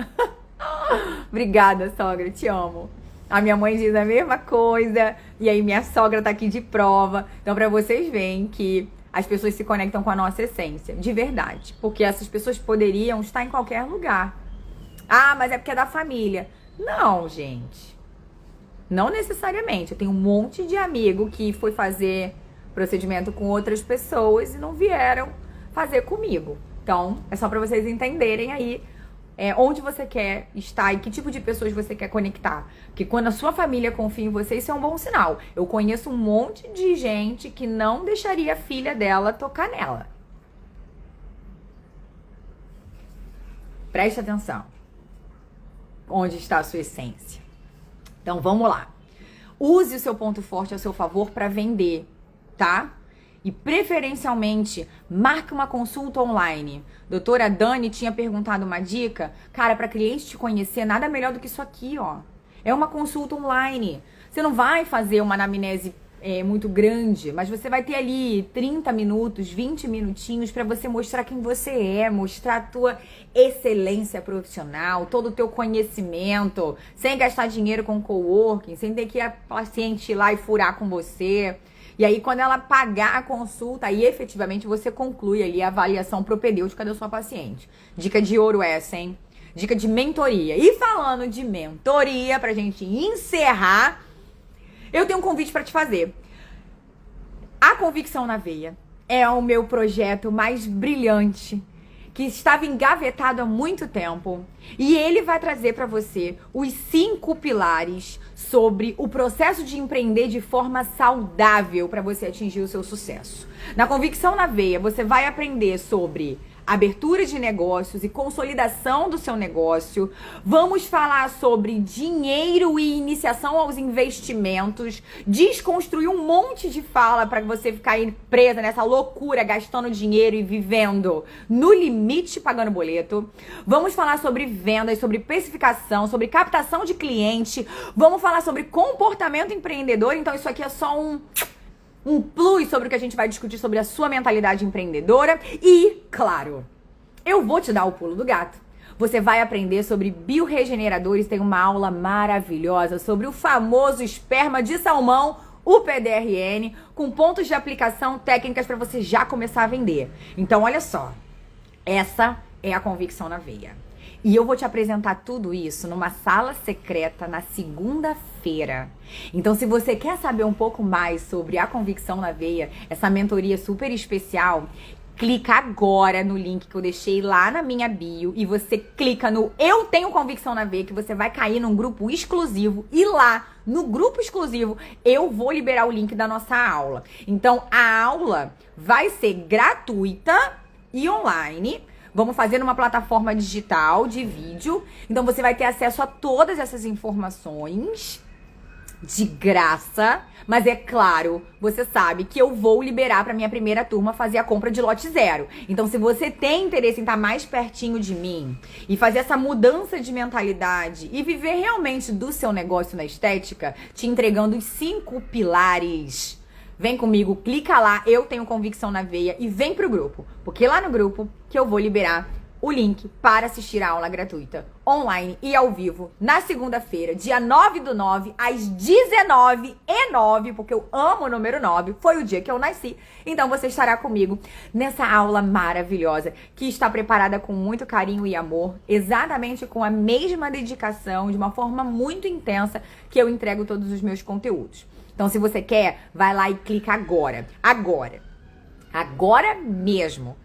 Obrigada, sogra, te amo. A minha mãe diz a mesma coisa, e aí minha sogra tá aqui de prova. Então, pra vocês verem que as pessoas se conectam com a nossa essência, de verdade. Porque essas pessoas poderiam estar em qualquer lugar. Ah, mas é porque é da família. Não, gente. Não necessariamente. Eu tenho um monte de amigo que foi fazer procedimento com outras pessoas e não vieram fazer comigo. Então, é só pra vocês entenderem aí onde você quer estar e que tipo de pessoas você quer conectar. Porque quando a sua família confia em você, isso é um bom sinal. Eu conheço um monte de gente que não deixaria a filha dela tocar nela. Preste atenção. Onde está a sua essência? Então, vamos lá. Use o seu ponto forte a seu favor para vender, tá? E preferencialmente, marque uma consulta online. Doutora Dani tinha perguntado uma dica. Cara, para cliente te conhecer, nada melhor do que isso aqui, ó. É uma consulta online. Você não vai fazer uma anamnese muito grande, mas você vai ter ali 30 minutos, 20 minutinhos para você mostrar quem você é, mostrar a tua excelência profissional, todo o teu conhecimento, sem gastar dinheiro com coworking, sem ter que ir a paciente ir lá e furar com você. E aí, quando ela pagar a consulta, aí efetivamente você conclui ali a avaliação propedêutica da sua paciente. Dica de ouro essa, hein? Dica de mentoria. E falando de mentoria, pra gente encerrar, eu tenho um convite pra te fazer. A Convicção na Veia é o meu projeto mais brilhante que estava engavetado há muito tempo, e ele vai trazer para você os 5 pilares sobre o processo de empreender de forma saudável para você atingir o seu sucesso. Na Convicção na Veia, você vai aprender sobre abertura de negócios e consolidação do seu negócio. Vamos falar sobre dinheiro e iniciação aos investimentos, desconstruir um monte de fala para você ficar aí presa nessa loucura, gastando dinheiro e vivendo no limite, pagando boleto. Vamos falar sobre vendas, sobre precificação, sobre captação de cliente. Vamos falar sobre comportamento empreendedor. Então isso aqui é só um plus sobre o que a gente vai discutir sobre a sua mentalidade empreendedora. E, claro, eu vou te dar o pulo do gato. Você vai aprender sobre biorregeneradores. Tem uma aula maravilhosa sobre o famoso esperma de salmão, o PDRN, com pontos de aplicação técnicas para você já começar a vender. Então, olha só. Essa é a Convicção na Veia. E eu vou te apresentar tudo isso numa sala secreta na segunda-feira. Então, se você quer saber um pouco mais sobre a Convicção na Veia, essa mentoria super especial, clica agora no link que eu deixei lá na minha bio e você clica no Eu Tenho Convicção na Veia, que você vai cair num grupo exclusivo, e lá no grupo exclusivo eu vou liberar o link da nossa aula. Então, a aula vai ser gratuita e online. Vamos fazer numa plataforma digital de vídeo. Então você vai ter acesso a todas essas informações de graça. Mas é claro, você sabe que eu vou liberar para minha primeira turma fazer a compra de lote 0. Então se você tem interesse em estar mais pertinho de mim e fazer essa mudança de mentalidade e viver realmente do seu negócio na estética, te entregando os 5 pilares, vem comigo, clica lá, Eu Tenho Convicção na Veia, e vem pro grupo. Porque lá no grupo que eu vou liberar o link para assistir a aula gratuita, online e ao vivo, na segunda-feira, dia 9/9, às 19h09, porque eu amo o número 9, foi o dia que eu nasci. Então você estará comigo nessa aula maravilhosa, que está preparada com muito carinho e amor, exatamente com a mesma dedicação, de uma forma muito intensa que eu entrego todos os meus conteúdos. Então, se você quer, vai lá e clica agora. Agora mesmo.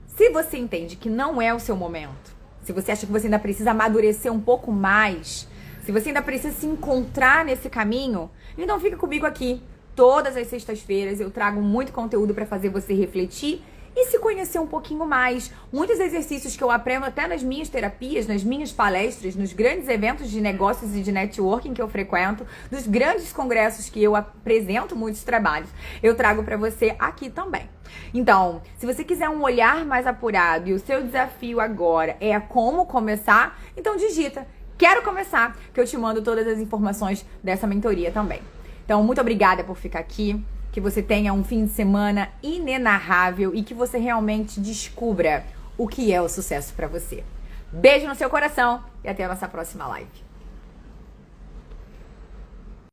Se você entende que não é o seu momento, se você acha que você ainda precisa amadurecer um pouco mais, se você ainda precisa se encontrar nesse caminho, então fica comigo aqui. Todas as sextas-feiras eu trago muito conteúdo para fazer você refletir e se conhecer um pouquinho mais. Muitos exercícios que eu aprendo até nas minhas terapias, nas minhas palestras, nos grandes eventos de negócios e de networking que eu frequento, nos grandes congressos que eu apresento muitos trabalhos, eu trago para você aqui também. Então, se você quiser um olhar mais apurado e o seu desafio agora é como começar, então digita Quero Começar, que eu te mando todas as informações dessa mentoria também. Então, muito obrigada por ficar aqui. Que você tenha um fim de semana inenarrável e que você realmente descubra o que é o sucesso para você. Beijo no seu coração e até a nossa próxima live.